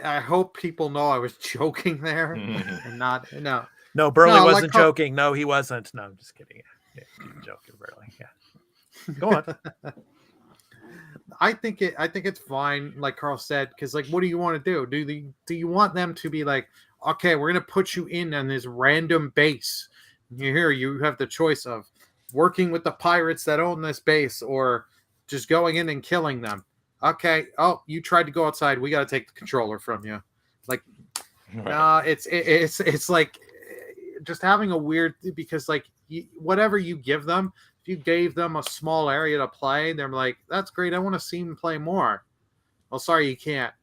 E: I hope people know I was joking there and not no.
C: No, Burley wasn't joking. No, he wasn't. No, I'm just kidding. Yeah, you're joking, Burley. Yeah. Go on.
E: I think it's fine, like Carl said, because, like, what do you want to do? Do you want them to be like, okay, we're gonna put you in on this random base? You have the choice of working with the pirates that own this base, or just going in and killing them. Okay, oh, you tried to go outside. We got to take the controller from you. Like, right. It's like just having a weird, because, like, whatever you give them, if you gave them a small area to play, they're like, that's great. I want to see them play more. Well, sorry, you can't.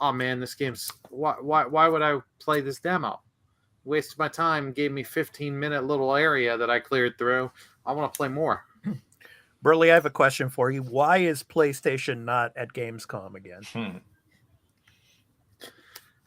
E: Oh man, this game's why would I play this demo? Wasted my time, gave me 15-minute little area that I cleared through. I want to play more.
C: Burley, I have a question for you. Why is PlayStation not at Gamescom again?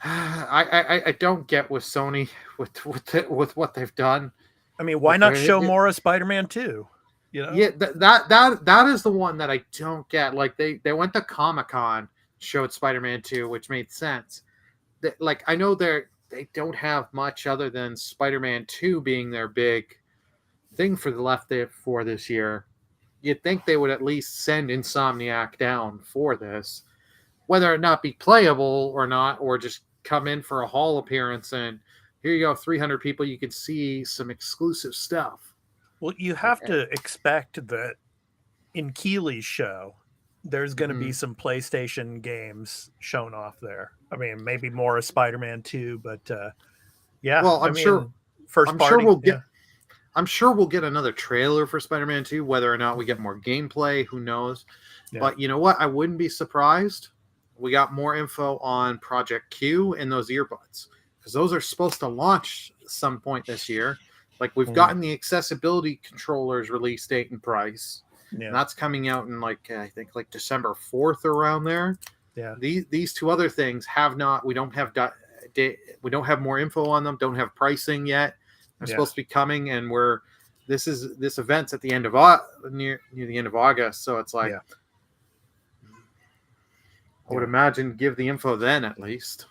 E: I don't get with Sony with what they've done.
C: I mean, why not show more of Spider-Man 2?
E: Yeah, that is the one that I don't get. Like, they went to Comic-Con, showed Spider-Man 2, which made sense. Like, I know they don't have much other than Spider-Man 2 being their big thing for this year. You'd think they would at least send Insomniac down for this, whether it not be playable or not, or just come in for a hall appearance and here you go, 300 people. You can see some exclusive stuff.
C: Well, you have to expect that in Keeley's show, there's going to be some PlayStation games shown off there. I mean, maybe more of Spider-Man 2, but yeah.
E: Well,
C: I'm sure. First
E: I'm
C: party.
E: sure we'll get. I'm sure we'll get another trailer for Spider-Man 2. Whether or not we get more gameplay, who knows?
C: Yeah.
E: But you know what? I wouldn't be surprised. We got more info on Project Q and those earbuds, because those are supposed to launch some point this year. Like, we've gotten the accessibility controllers release date and price.
C: Yeah.
E: And that's coming out in I think December 4th, around there.
C: Yeah.
E: These two other things have not. We don't have more info on them. Don't have pricing yet. They're supposed to be coming, and this event's at the end of near the end of August. So it's like, I would imagine give the info then at least.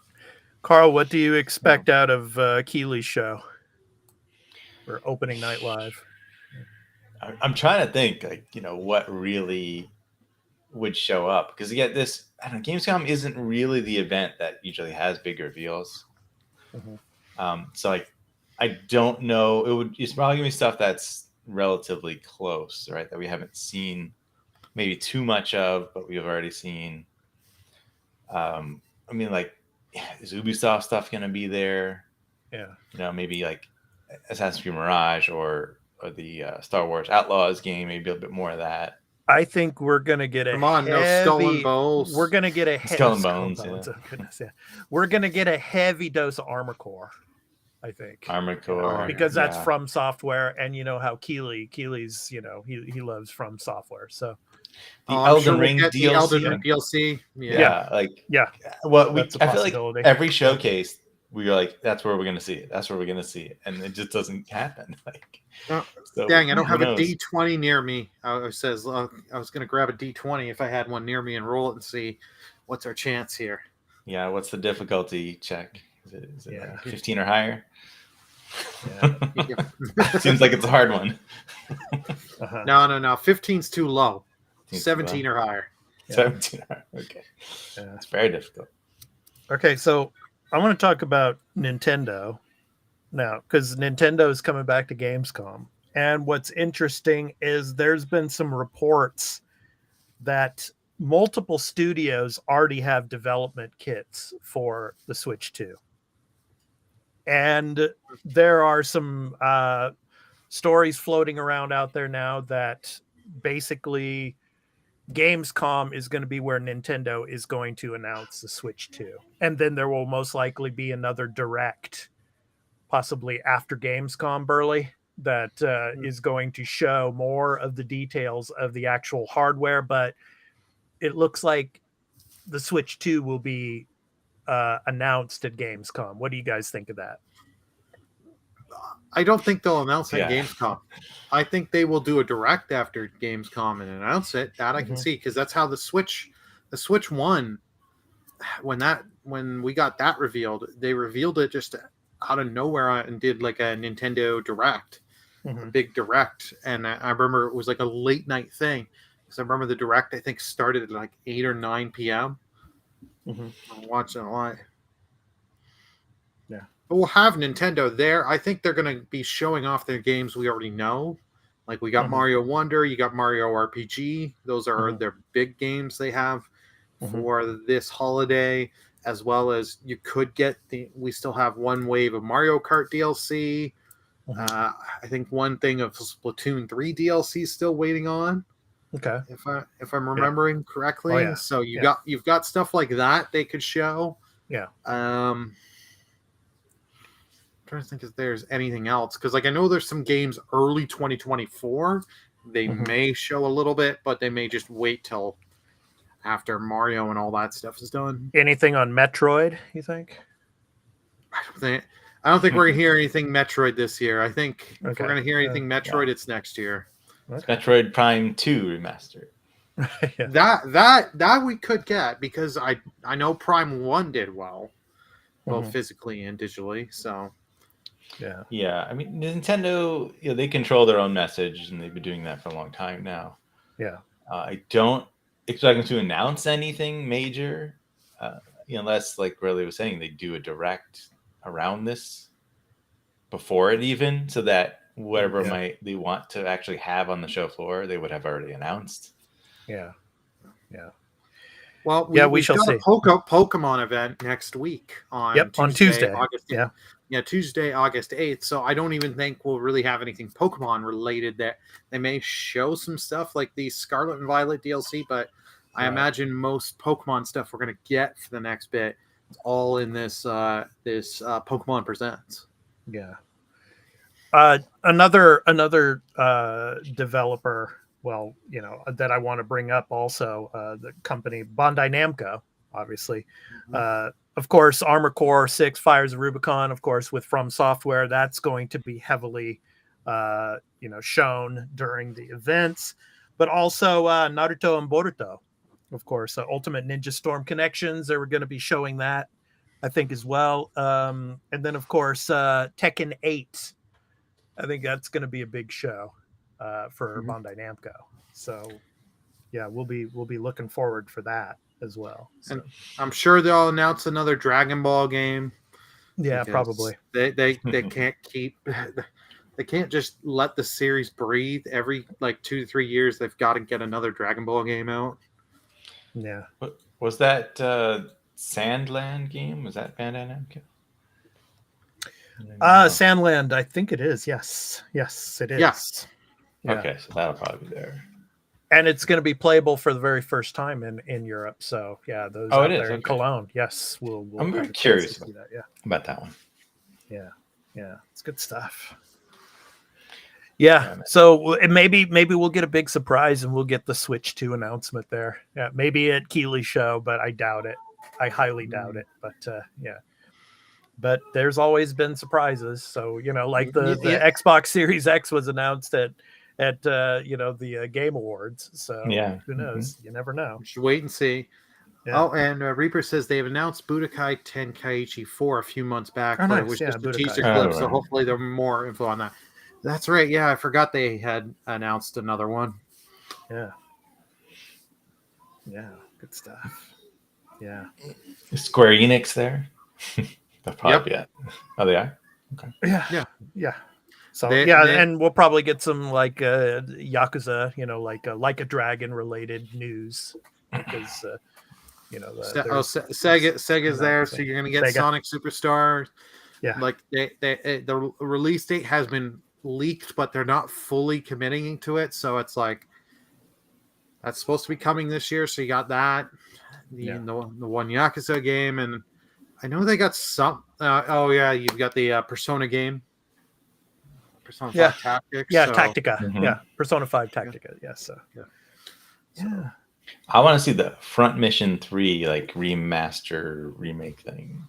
C: Carl, what do you expect out of Keeley's show for opening night live?
D: I'm trying to think, what really would show up, because Gamescom isn't really the event that usually has big reveals. So I don't know. It's probably gonna be stuff that's relatively close, right? That we haven't seen maybe too much of, but we've already seen. Is Ubisoft stuff gonna be there? Yeah. Maybe like Assassin's Creed Mirage or the Star Wars Outlaws game, maybe a bit more of that.
C: I think we're gonna get
E: no Skull and Bones.
C: We're gonna get a
D: Skull and Bones.
C: Oh, goodness, we're gonna get a heavy dose of Armored Core. I think
D: Armored Core,
C: because that's From Software, and you know how Keely's he loves From Software. So
D: the Elden Ring DLC.
E: The Elden Ring DLC.
D: Well,
C: That's a
D: I feel like
C: possibility.
D: every showcase we were like, that's where we're gonna see it. That's where we're gonna see it, and it just doesn't happen.
E: Dang, I don't have a D20 near me. I was gonna grab a D20 if I had one near me and roll it and see what's our chance here.
D: Yeah, what's the difficulty check? Is it like 15 or higher? Seems like it's a hard one.
E: No. 15's too low.
D: 17
E: or higher.
D: 17 or higher. Okay. It's very difficult.
C: Okay, so I want to talk about Nintendo now, because Nintendo is coming back to Gamescom. And what's interesting is there's been some reports that multiple studios already have development kits for the Switch 2. And there are some stories floating around out there now that basically Gamescom is going to be where Nintendo is going to announce the Switch 2. And then there will most likely be another direct, possibly after Gamescom, Burley, that is going to show more of the details of the actual hardware. But it looks like the Switch 2 will be announced at Gamescom. What do you guys think of that?
E: I don't think they'll announce it at Gamescom. I think they will do a direct after Gamescom and announce it. That I can see, because that's how the Switch 1, when we got that revealed, they revealed it just out of nowhere and did like a Nintendo Direct, a big Direct. And I remember it was like a late night thing, because I remember the Direct, I think, started at like 8 or 9 p.m. I'm watching it live. But we'll have Nintendo there. I think they're going to be showing off their games we already know. Like, we got Mario Wonder, you got Mario RPG. Those are their big games they have for this holiday, as well as you could get we still have one wave of Mario Kart DLC. I think one thing of Splatoon 3 DLC still waiting on. Okay. If I'm remembering correctly. Oh, yeah. So you've got stuff like that they could show. Yeah. Trying to think if there's anything else, because like I know there's some games early 2024 they may show a little bit, but they may just wait till after Mario and all that stuff is done.
C: Anything on Metroid, you think?
E: I don't think we're gonna hear anything Metroid this year. I think if we're gonna hear anything Metroid, it's next year.
D: Metroid Prime 2 remastered.
E: That we could get, because I know Prime 1 did well, both physically and digitally. So
D: I mean, Nintendo, they control their own message, and they've been doing that for a long time now. I don't expect them to announce anything major, unless, like Riley was saying, they do a direct around this before it even, so that whatever they want to actually have on the show floor, they would have already announced.
C: Yeah.
E: Well,
C: we
E: we've
C: shall
E: got
C: see.
E: a Pokemon event next week on
C: on Tuesday.
E: August 8th. Tuesday, August 8th. So I don't even think we'll really have anything Pokemon related. That they may show some stuff like the Scarlet and Violet DLC, but I imagine most Pokemon stuff we're going to get for the next bit is all in this Pokemon Presents.
C: Yeah. Another developer, that I want to bring up also, the company Bandai Namco, obviously. Of course, Armored Core 6, Fires of Rubicon, of course, with From Software, that's going to be heavily, shown during the events. But also Naruto and Boruto, of course, Ultimate Ninja Storm Connections. They were going to be showing that, I think, as well. And then, of course, Tekken 8. I think that's going to be a big show for Bandai Namco. So, yeah, we'll be looking forward for that as well. So.
E: And I'm sure they'll announce another Dragon Ball game.
C: Yeah, probably.
E: They can't keep. They can't just let the series breathe. Every 2 to 3 years, they've got to get another Dragon Ball game out.
C: Yeah.
D: Was that Sandland game? Was that Bandai Namco?
C: Sandland, I think it is. Yes, it is.
E: Yes.
C: Yeah.
D: Okay, so that'll probably be there.
C: And it's going to be playable for the very first time in Europe. So yeah, those out there in Cologne. Yes, we'll
D: I'm very curious
C: about that. Yeah,
D: about that one.
C: Yeah, it's good stuff. Yeah, so maybe we'll get a big surprise and we'll get the Switch 2 announcement there. Yeah, maybe at Keighley show, but I doubt it. I highly doubt it. But yeah. But there's always been surprises. So, like the Xbox Series X was announced at the Game Awards. So who knows? You never know.
E: Just wait and see.
C: Yeah.
E: Oh, and Reaper says they've announced Budokai Tenkaichi 4 a few months back, but it was just a teaser clip, so hopefully there's more info on that. That's right. Yeah, I forgot they had announced another one.
C: Yeah. Yeah, good stuff. Yeah.
D: Is Square Enix there? They'll probably be at. Oh, they are? Okay.
C: Yeah. So and we'll probably get some Yakuza, like a Dragon related news because
E: Sega's there, so you're gonna get Sega. Sonic Superstars.
C: Yeah,
E: like the release date has been leaked, but they're not fully committing to it. So it's like that's supposed to be coming this year. So you got that, the one Yakuza game, and I know they got some. You've got the Persona game. Persona 5 Tactics.
C: Yeah, Tactica. Mm-hmm. Yeah, Persona 5 Tactica. Yes. Yeah.
D: I want to see the Front Mission 3 remaster remake thing.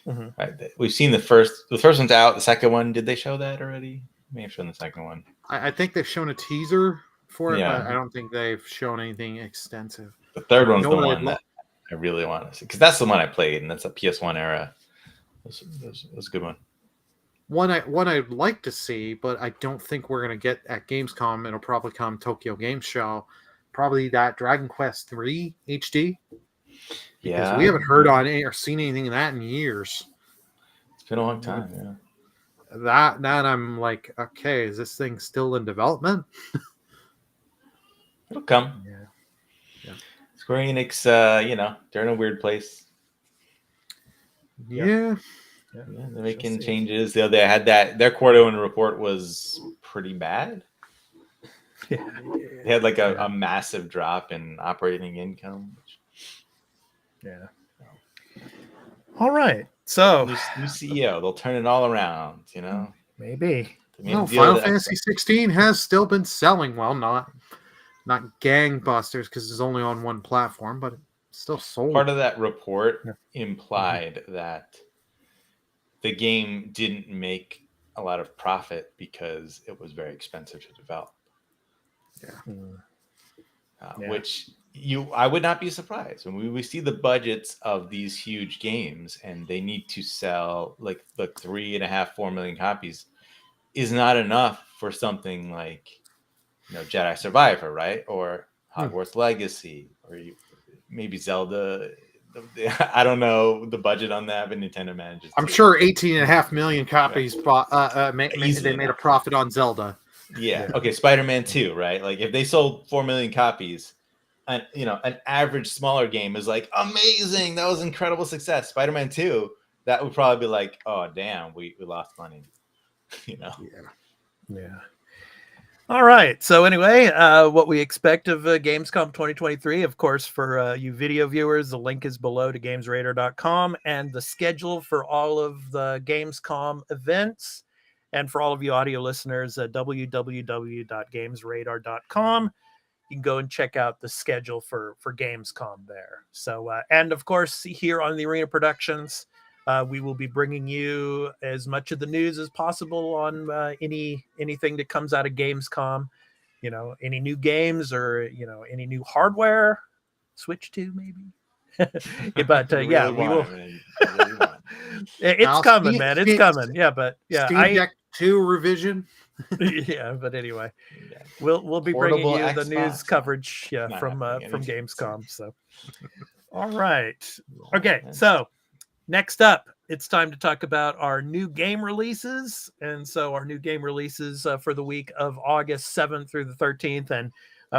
D: Mm-hmm. Right. We've seen the first one's out. The second one, did they show that already? May have shown the second one.
E: I think they've shown a teaser for it, but I don't think they've shown anything extensive.
D: The third one's the one that I really want to see because that's the one I played, and that's a PS1 era. It was a good one.
E: One I'd like to see, but I don't think we're gonna get at Gamescom. It'll probably come Tokyo Game Show. Probably that Dragon Quest 3 HD. Because we haven't heard on or seen anything of that in years.
D: It's been a long time. Yeah.
E: That I'm like, okay, is this thing still in development?
D: It'll come.
E: Yeah.
D: Square Enix, they're in a weird place.
E: Yeah.
D: They're making changes. They had that. Their quarter one report was pretty bad.
C: Yeah.
D: They had a massive drop in operating income.
C: Yeah. All right. So
E: Oh.
D: New CEO, they'll turn it all around.
C: Maybe.
E: No, Final Fantasy 16 has still been selling well, not gangbusters because it's only on one platform, but it's still sold.
D: Part of that report implied that the game didn't make a lot of profit because it was very expensive to develop. Which I would not be surprised when we see the budgets of these huge games and they need to sell 3.5-4 million copies is not enough for something like Jedi Survivor, right? Or Hogwarts Legacy, or maybe Zelda. I don't know the budget on that, but Nintendo manages.
E: I'm sure 18.5 million copies they made a profit on Zelda.
D: Yeah. Okay. Spider-Man 2, right? If they sold 4 million copies, an average smaller game is like amazing, that was incredible success. Spider-Man 2, that would probably be like, oh damn, we lost money.
C: Yeah. All right. So anyway, what we expect of Gamescom 2023, of course, for you video viewers, the link is below to gamesradar.com, and the schedule for all of the Gamescom events. And for all of you audio listeners, www.gamesradar.com. You can go and check out the schedule for Gamescom there. So, and of course, here on the Arena Productions, we will be bringing you as much of the news as possible on anything that comes out of Gamescom. Any new games or any new hardware. Switch 2 maybe. But yeah, we will. It's
E: Now,
C: coming, man. It's coming. Yeah, but yeah,
E: Steam Deck 2 revision.
C: Yeah, but anyway, we'll be bringing
D: Portable
C: you the
D: Xbox.
C: news coverage from Gamescom. So, all right, okay. So next up, it's time to talk about our new game releases, and so our new game releases for the week of August 7th through the 13th, and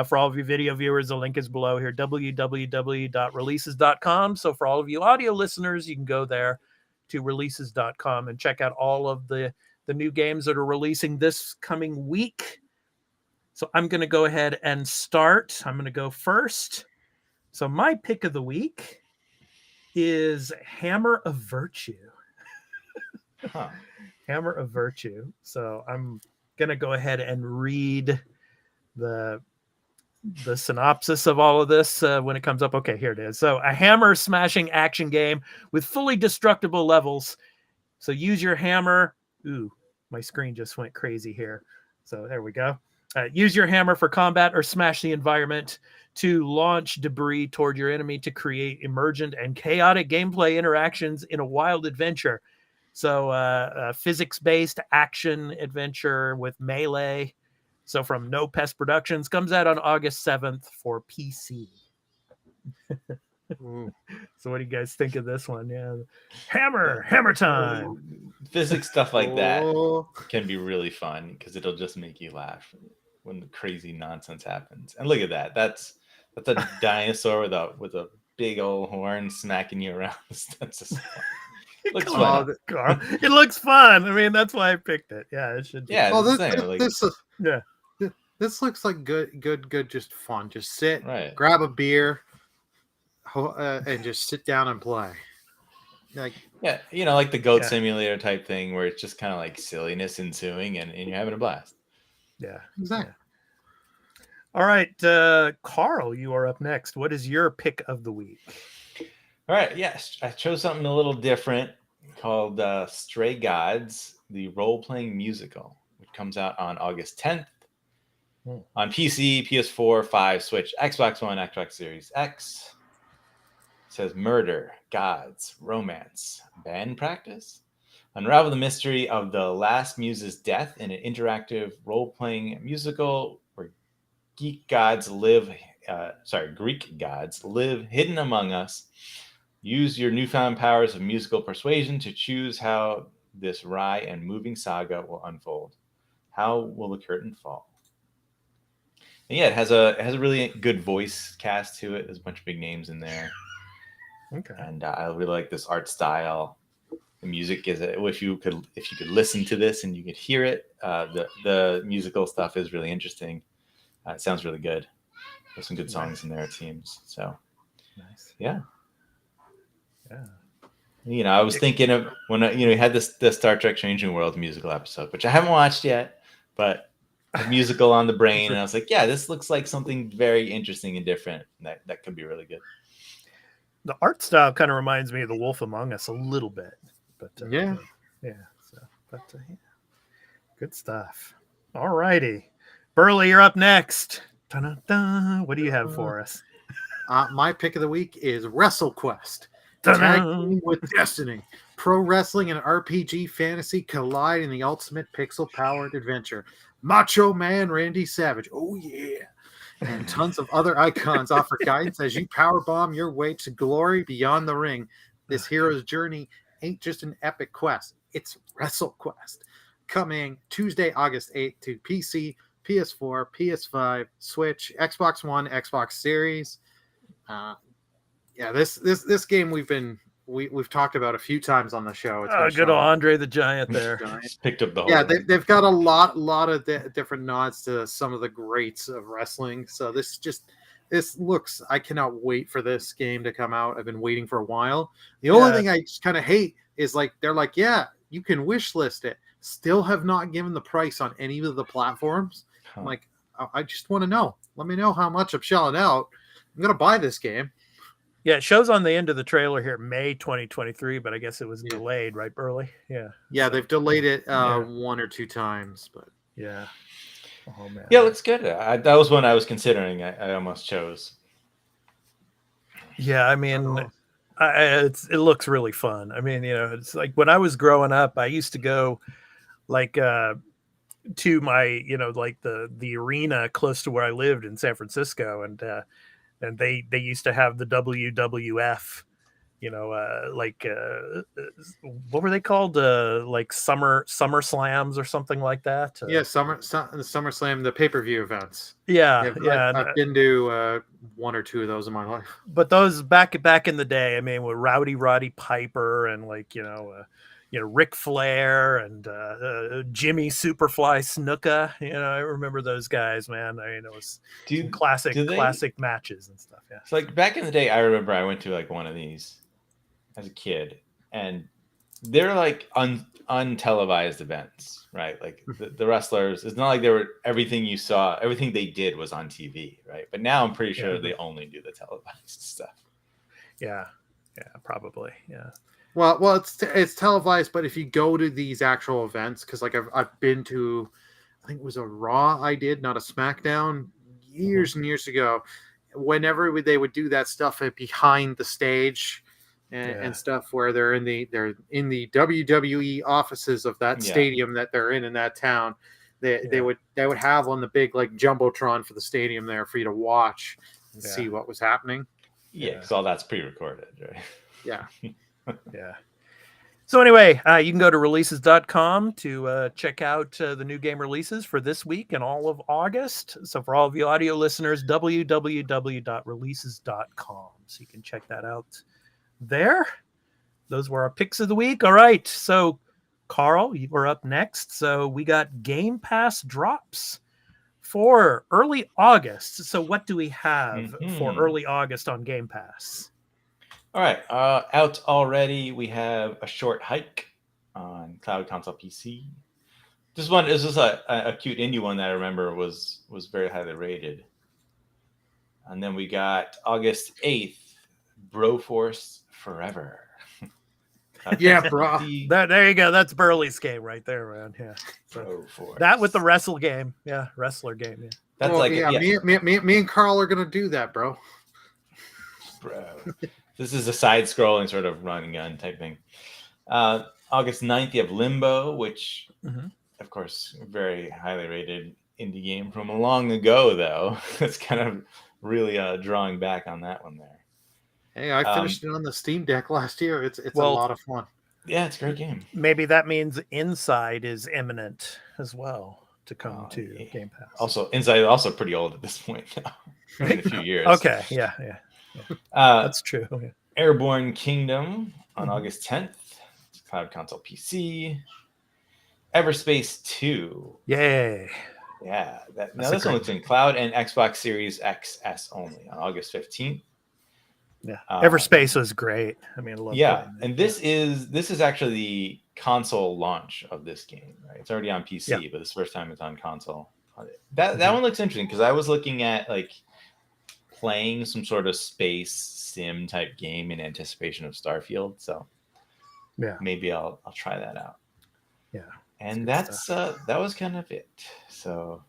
C: for all of you video viewers, the link is below here, www.releases.com. So for all of you audio listeners, you can go there to releases.com and check out all of the new games that are releasing this coming week. So I'm going to go ahead and start. I'm going to go first. So my pick of the week is Hammer of Virtue. Hammer of Virtue. So I'm going to go ahead and read the synopsis of all of this when it comes up. Okay, here it is. So a hammer smashing action game with fully destructible levels. So use your hammer. Ooh, my screen just went crazy here. So there we go. Use your hammer for combat or smash the environment to launch debris toward your enemy to create emergent and chaotic gameplay interactions in a wild adventure. So physics-based action adventure with melee. So from No Pest Productions, comes out on August 7th for PC. So what do you guys think of this one? Yeah, hammer time.
D: Physics stuff like that can be really fun because it'll just make you laugh when the crazy nonsense happens. And look at that. That's a dinosaur with a big old horn smacking you around. That's just fun. Looks fun.
C: It looks fun. I mean, that's why I picked it. Yeah, it should.
D: Yeah,
E: this looks like good, just fun. Just sit,
D: right,
E: grab a beer, and just sit down and play. Like
D: like the Goat Simulator type thing, where it's just kind of like silliness ensuing, and you're having a blast.
C: Yeah,
E: exactly.
C: Yeah. All right, Carl, you are up next. What is your pick of the week?
D: All right, yes, I chose something a little different called Stray Gods, the role-playing musical, which comes out on August 10th on PC, PS4, 5, Switch, Xbox One, Xbox Series X. It says murder, gods, romance, band practice. Unravel the mystery of the last muse's death in an interactive role-playing musical where Greek gods live hidden among us. Use your newfound powers of musical persuasion to choose how this wry and moving saga will unfold. How will the curtain fall? And yeah, it has a really good voice cast to it. There's a bunch of big names in there.
C: Okay.
D: And I really like this art style. The music is if you could listen to this and you could hear it, the musical stuff is really interesting. It sounds really good. There's some good songs in there, it seems. So
C: nice.
D: Yeah.
C: Yeah.
D: I was thinking of when we had the Star Trek Strange New Worlds musical episode, which I haven't watched yet, but a musical on the brain, and I was like, yeah, this looks like something very interesting and different. That could be really good.
C: The art style kind of reminds me of The Wolf Among Us a little bit, but yeah. So, but yeah, good stuff. All righty, Burley, you're up next. Dun-dun-dun. What do you have for us?
E: My pick of the week is WrestleQuest. Tag Team with Destiny. Pro wrestling and RPG fantasy collide in the ultimate pixel-powered adventure. Macho Man Randy Savage. Oh, yeah. And tons of other icons offer guidance as you powerbomb your way to glory beyond the ring. This hero's journey ain't just an epic quest. It's WrestleQuest. Coming Tuesday, August 8th to PC, PS4, PS5, Switch, Xbox One, Xbox Series. This game we've talked about a few times on the show. It's been
C: Good old
E: shown.
C: Andre the Giant there.
D: Just picked up the whole.
E: Yeah, they've got a lot of different nods to some of the greats of wrestling. So this looks. I cannot wait for this game to come out. I've been waiting for a while. The only thing I just kind of hate is like they're like, yeah, you can wish list it. Still have not given the price on any of the platforms. I'm like, I just want to know. Let me know how much I'm shelling out. I'm gonna buy this game.
C: Yeah, it shows on the end of the trailer here, May 2023, but I guess it was delayed, right, Burley? Yeah.
E: Yeah, they've delayed it one or two times, but
C: yeah. Oh man.
D: Yeah, it looks good. That was one I was considering. I almost chose.
C: Yeah, I mean, it looks really fun. I mean, it's like when I was growing up, I used to go like to my, like the arena close to where I lived in San Francisco, and they used to have the WWF, what were they called? Like summer slams or something like that.
E: SummerSlam, the pay-per-view events.
C: Yeah.
E: I've been to one or two of those in my life.
C: But those back in the day, I mean, with Roddy Piper and Ric Flair and Jimmy Superfly Snuka. I remember those guys, man. I mean, it was classic matches and stuff. Yeah.
D: So like back in the day, I remember I went to like one of these as a kid, and they're like untelevised events, right? Like the wrestlers, it's not like they were everything they did was on TV, right? But now I'm pretty sure they only do the televised stuff.
C: Yeah, probably. Yeah.
E: Well, it's televised, but if you go to these actual events, because like I've been to, I think it was a Raw I did, not a SmackDown, years and years ago. Whenever they would do that stuff behind the stage and stuff, where they're in the WWE offices of that stadium that they're in that town, they would have on the big like jumbotron for the stadium there for you to watch and see what was happening.
D: Yeah, because all that's pre-recorded, right?
E: Yeah.
C: Yeah. So anyway, you can go to releases.com to check out the new game releases for this week and all of August. So for all of you audio listeners, www.releases.com. So you can check that out there. Those were our picks of the week. All right. So Carl, you were up next. So we got Game Pass drops for early August. So what do we have for early August on Game Pass?
D: All right, out already. We have A Short Hike on Cloud Console PC. This one is just a cute indie one that I remember was very highly rated. And then we got August 8th, Broforce Forever.
E: Yeah, bro.
C: There you go. That's Burley's game right there, man. Yeah. So that with the wrestler game. Yeah, wrestler game. Yeah.
D: That's
E: me and Carl are gonna do that, bro.
D: This is a side-scrolling sort of run and gun type thing. August 9th, you have Limbo, which, of course, very highly rated indie game from long ago, though. It's kind of really drawing back on that one there.
E: Hey, I finished it on the Steam Deck last year. It's a lot of fun.
D: Yeah, it's a great game.
C: Maybe that means Inside is imminent as well to come to Game Pass.
D: Also, Inside is also pretty old at this point now. In a few years.
C: Okay, yeah. That's true. Yeah.
D: Airborne Kingdom on August 10th. It's Cloud Console PC. Everspace 2.
C: Yay.
D: Yeah. This one looks in Cloud and Xbox Series XS only on August 15th.
C: Yeah. Everspace was great. I mean, I love
D: and this is actually the console launch of this game, right? It's already on PC, but this is the first time it's on console. That one looks interesting because I was looking at like playing some sort of space sim type game in anticipation of Starfield, so maybe I'll try that out.
C: Yeah,
D: and that was kind of it. So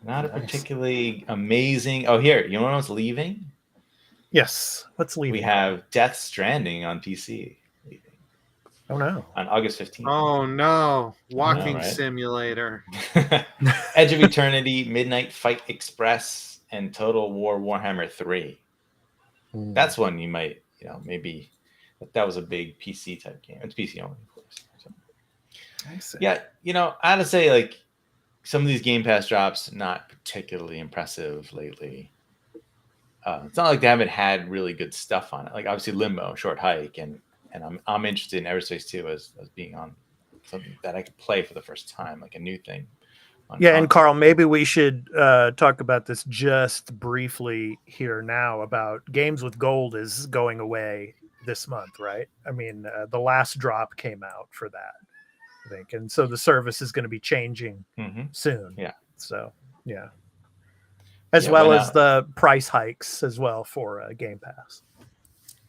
D: not a particularly amazing. Oh, here, you know what's leaving?
C: Yes, what's leaving?
D: We have Death Stranding on PC leaving.
C: Oh no,
D: on August 15th.
E: Oh no, Walking Simulator.
D: Edge of Eternity, Midnight Fight Express, and Total War Warhammer 3. That's one you might, maybe that was a big PC type game. It's PC only, of course. So.
C: I see.
D: Yeah, I had to say, like, some of these Game Pass drops not particularly impressive lately. It's not like they haven't had really good stuff on it. Like obviously Limbo, Short Hike, and I'm interested in Everspace 2 as being on something that I could play for the first time, like a new thing.
C: Yeah, and Carl, maybe we should talk about this just briefly here now. About Games with Gold is going away this month, right? I mean, the last drop came out for that, I think, and so the service is going to be changing soon.
D: Yeah.
C: So yeah, as well as the price hikes as well for Game Pass.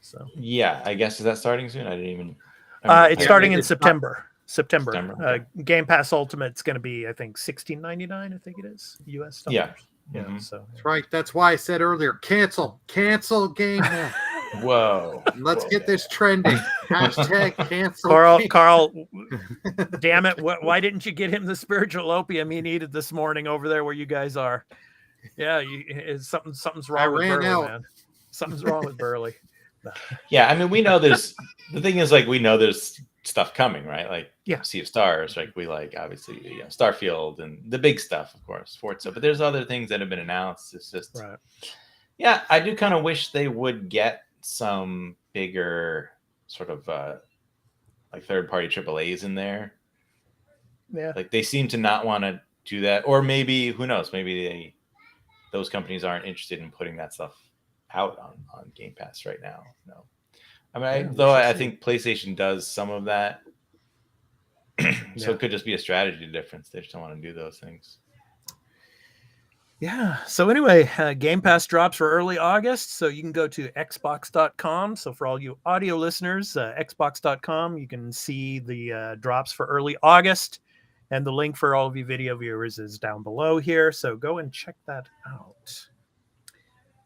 C: So
D: yeah, I guess is that starting soon? I didn't even.
C: It's starting in September.
D: Okay.
C: Game Pass Ultimate's going to be, I think, $16.99. I think it is US dollars.
D: Yeah.
C: So
E: That's right. That's why I said earlier, cancel Game Pass.
D: Whoa.
E: Let's get this trending. Hashtag cancel.
C: Carl, damn it! Why didn't you get him the spiritual opium he needed this morning over there where you guys are? Yeah, something's wrong with Burley, man. Something's wrong with Burley.
D: Yeah, I mean, we know there's the thing is like we know there's stuff coming, right? Like Sea of Stars, like we like obviously Starfield and the big stuff, of course, Forza. But there's other things that have been announced. It's just yeah, I do kind of wish they would get some bigger sort of like third-party AAAs in there.
C: Yeah,
D: like they seem to not want to do that, or maybe who knows? Maybe those companies aren't interested in putting that stuff out on Game Pass right now. No, I mean, I think PlayStation does some of that, so it could just be a strategy difference. They just don't want to do those things.
C: Yeah. So anyway, Game Pass drops for early August. So you can go to xbox.com. So for all you audio listeners, xbox.com, you can see the drops for early August. And the link for all of you video viewers is down below here. So go and check that out.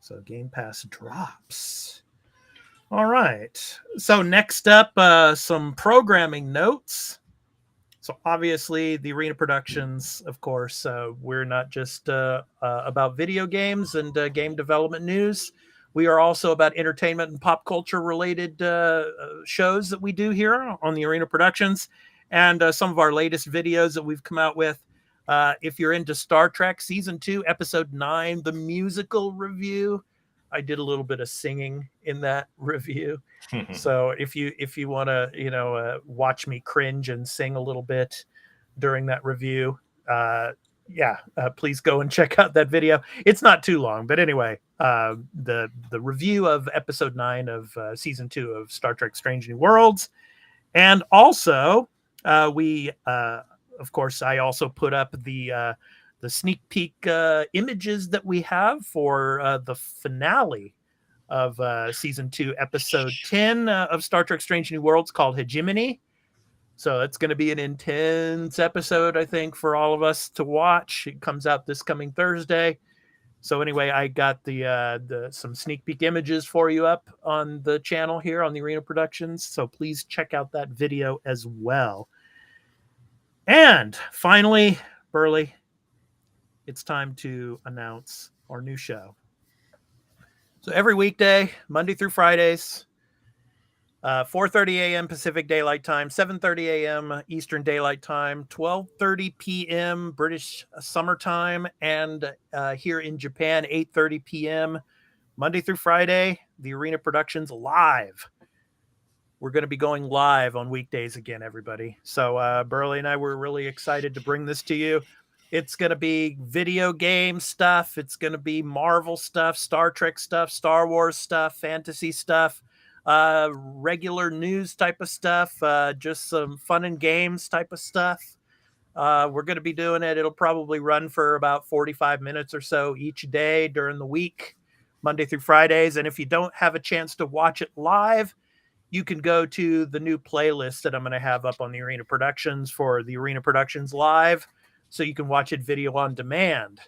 C: So Game Pass drops. All right. So next up, some programming notes. So obviously the Arena Productions, of course, we're not just about video games and game development news. We are also about entertainment and pop culture related shows that we do here on the Arena Productions, and some of our latest videos that we've come out with. If you're into Star Trek Season 2, Episode 9, the musical review, I did a little bit of singing in that review. So if you want to, watch me cringe and sing a little bit during that review, please go and check out that video. It's not too long, but anyway, the review of Episode 9 of Season 2 of Star Trek Strange New Worlds. And also, of course, I also put up the sneak peek images that we have for the finale of Season 2, Episode 10 of Star Trek Strange New Worlds, called Hegemony. So it's going to be an intense episode, I think, for all of us to watch. It comes out this coming Thursday. So anyway, I got the some sneak peek images for you up on the channel here on the Arena Productions. So please check out that video as well. And finally, Burley, it's time to announce our new show. So every weekday, Monday through Fridays, 4:30 a.m. Pacific Daylight Time, 7:30 a.m. Eastern Daylight Time, 12:30 p.m. British Summertime, and here in Japan, 8:30 p.m. Monday through Friday, the Arena Productions live. We're going to be going live on weekdays again, everybody. So Burley and I were really excited to bring this to you. It's going to be video game stuff. It's going to be Marvel stuff, Star Trek stuff, Star Wars stuff, fantasy stuff, regular news type of stuff, just some fun and games type of stuff. We're going to be doing it. It'll probably run for about 45 minutes or so each day during the week, Monday through Fridays. And if you don't have a chance to watch it live, you can go to the new playlist that I'm going to have up on the Arena Productions for the Arena Productions Live, so you can watch it video on demand.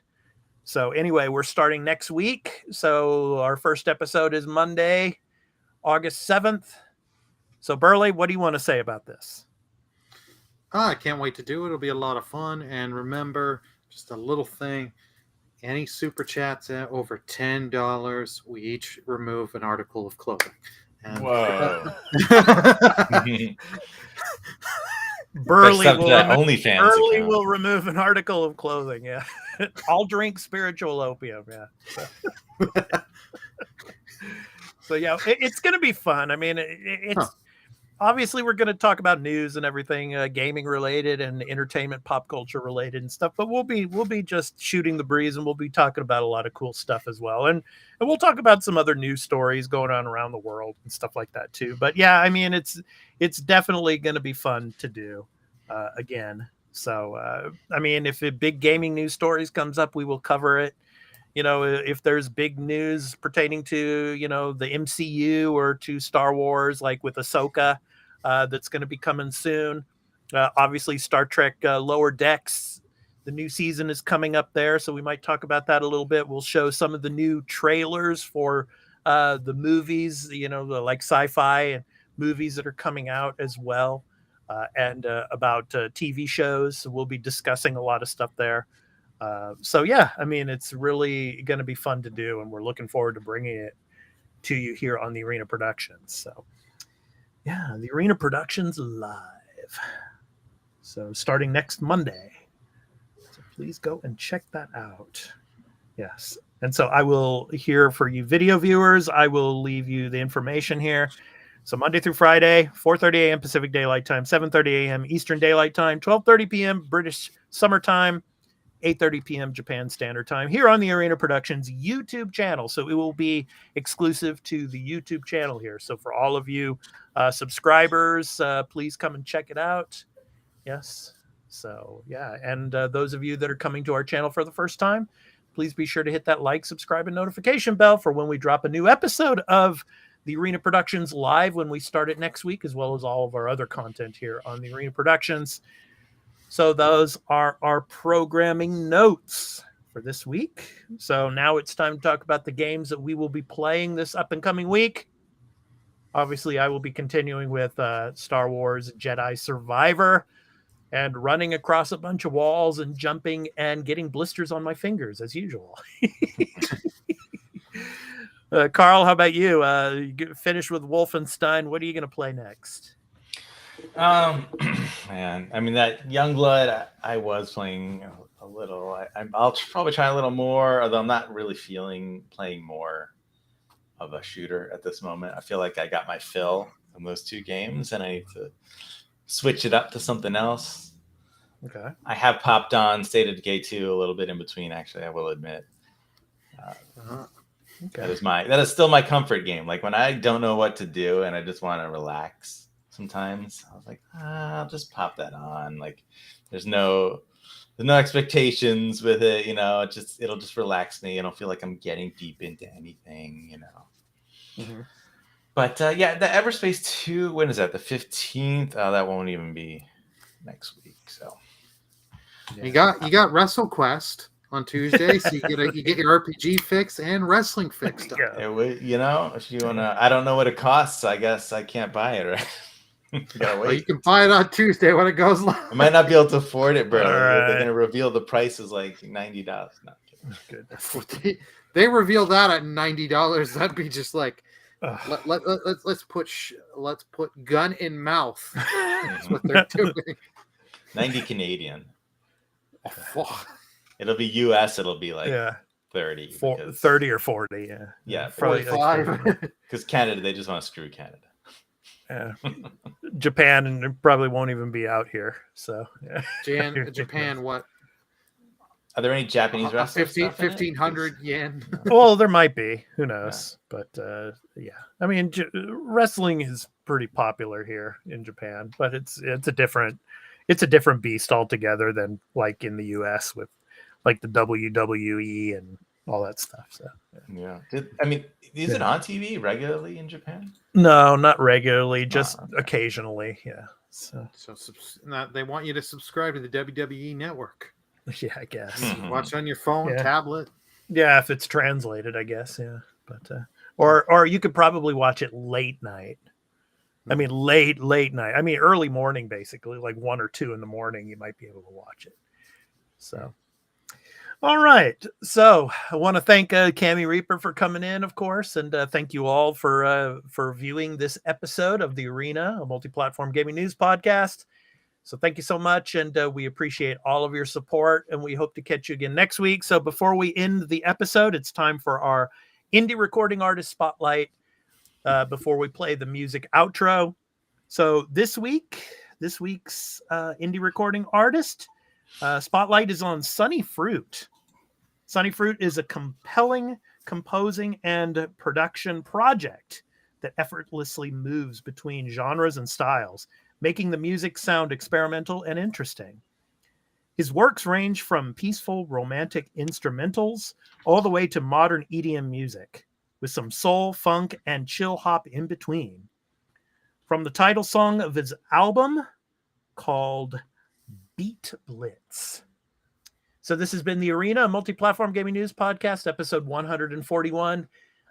C: So anyway, we're starting next week. So our first episode is Monday, August 7th. So Burley, what do you want to say about this?
E: I can't wait to do it. It'll be a lot of fun. And remember, just a little thing, any super chats at over $10, we each remove an article of clothing. And
D: Whoa.
C: Burley
D: Except
C: will
D: that
C: remove,
D: OnlyFans
C: Burley
D: account.
C: will remove an article of clothing. Yeah, I'll drink spiritual opium. Yeah. So yeah, it's going to be fun. I mean, it's obviously we're going to talk about news and everything, gaming related and entertainment, pop culture related and stuff. But we'll be just shooting the breeze, and we'll be talking about a lot of cool stuff as well. And we'll talk about some other news stories going on around the world and stuff like that too. But yeah, I mean, it's definitely going to be fun to do again. So I mean, if a big gaming news stories comes up, we will cover it. You know, if there's big news pertaining to, you know, the MCU or to Star Wars, like with Ahsoka, that's going to be coming soon. Obviously, Star Trek Lower Decks, the new season is coming up there, so we might talk about that a little bit. We'll show some of the new trailers for the movies, you know, like sci-fi and movies that are coming out as well, and about TV shows. So we'll be discussing a lot of stuff there. So yeah, I mean, it's really going to be fun to do, and we're looking forward to bringing it to you here on the Arena Productions. So yeah, the Arena Productions live. So starting next Monday. So please go and check that out. Yes. And so I will hear for you video viewers, I will leave you the information here. So Monday through Friday, 4:30 a.m. Pacific Daylight Time, 7:30 a.m. Eastern Daylight Time, 12:30 p.m. British Summer Time, 8:30 p.m. Japan Standard Time here on the Arena Productions YouTube channel. So it will be exclusive to the YouTube channel here. So for all of you subscribers, please come and check it out. Yes. So yeah. And those of you that are coming to our channel for the first time, please be sure to hit that like, subscribe, and notification bell for when we drop a new episode of the Arena Productions live when we start it next week, as well as all of our other content here on the Arena Productions. So those are our programming notes for this week. So now it's time to talk about the games that we will be playing this up and coming week. Obviously, I will be continuing with Star Wars Jedi Survivor and running across a bunch of walls and jumping and getting blisters on my fingers as usual. Carl, how about you? You finish with Wolfenstein. What are you going to play next?
D: Man, I mean, that Youngblood, I was playing a little. I'll probably try a little more, although I'm not really feeling playing more of a shooter at this moment. I feel like I got my fill from those two games, and I need to switch it up to something else.
C: Okay.
D: I have popped on State of Decay 2 a little bit in between, actually, I will admit.
C: Okay.
D: That is still my comfort game. Like when I don't know what to do and I just want to relax. Sometimes I was like, I'll just pop that on. Like there's no expectations with it, you know. It'll just relax me. I don't feel like I'm getting deep into anything, you know.
C: Mm-hmm.
D: But yeah, the Everspace 2, when is that? The 15th? That won't even be next week. So
E: yeah. You got WrestleQuest on Tuesday, so you get your RPG fix and wrestling fix done.
D: You know, if you wanna, I don't know what it costs. I guess I can't buy it, right? You gotta wait.
E: Well, you can buy it on Tuesday when it goes live.
D: I might not be able to afford it, bro.
C: Right.
D: They're gonna reveal the price is like $90. No,
E: good. They reveal that at $90. That'd be just like, let's put gun in mouth. That's what they're doing.
D: 90 Canadian.
E: Oh,
D: It'll be US. It'll be like 30.
C: 30 or 40. Yeah.
D: Yeah.
C: Probably
E: 45.
D: Because Canada, they just want to screw Canada.
C: Yeah. Japan and probably won't even be out here. So yeah.
E: Japan, what?
D: Are there any Japanese wrestlers?
E: 1,500 yen.
C: Well, there might be. Who knows? Yeah. But yeah, I mean, wrestling is pretty popular here in Japan, but it's a different beast altogether than like in the US with like the WWE and all that stuff. So
D: yeah. Is it on TV regularly in Japan?
C: No, not regularly, just occasionally. Yeah. So
E: they want you to subscribe to the WWE network.
C: Yeah, I guess.
D: Mm-hmm.
E: Watch on your phone, tablet.
C: Yeah, if it's translated, I guess. Yeah, but or you could probably watch it late night. I mean, late night. I mean, early morning, basically, like 1 or 2 in the morning. You might be able to watch it. So, all right. So I want to thank Cammie Reaper for coming in, of course, and thank you all for viewing this episode of the Arena, a multi-platform gaming news podcast. So thank you so much, and we appreciate all of your support, and we hope to catch you again next week. So before we end the episode, it's time for our indie recording artist spotlight before we play the music outro. So this week's indie recording artist spotlight is on Sunny Fruit. Sunny Fruit is a compelling composing and production project that effortlessly moves between genres and styles, making the music sound experimental and interesting. His works range from peaceful romantic instrumentals all the way to modern EDM music, with some soul, funk, and chill hop in between. From the title song of his album called Beat Blitz. So this has been the Arena Multiplatform Gaming News Podcast, episode 141.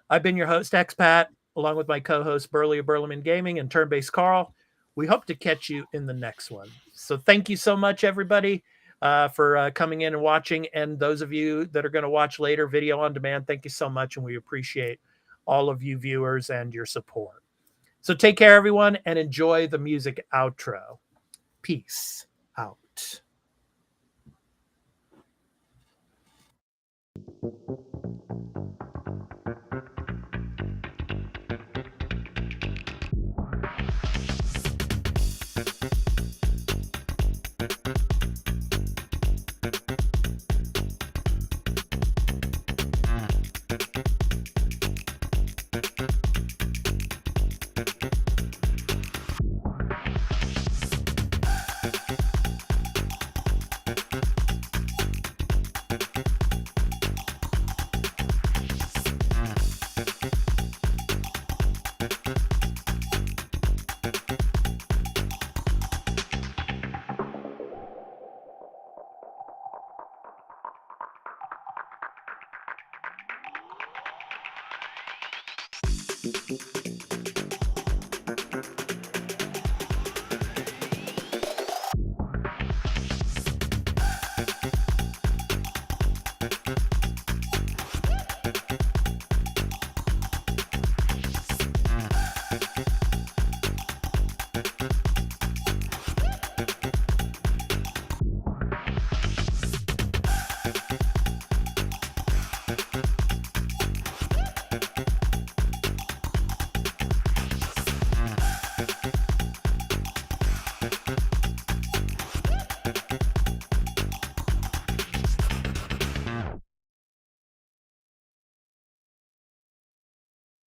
C: I've been your host, Expat, along with my co-host, Burley of Burleman Gaming and Turn-Based Carl. We hope to catch you in the next one. So thank you so much, everybody, for coming in and watching. And those of you that are going to watch later, video on demand, thank you so much. And we appreciate all of you viewers and your support. So take care, everyone, and enjoy the music outro. Peace out.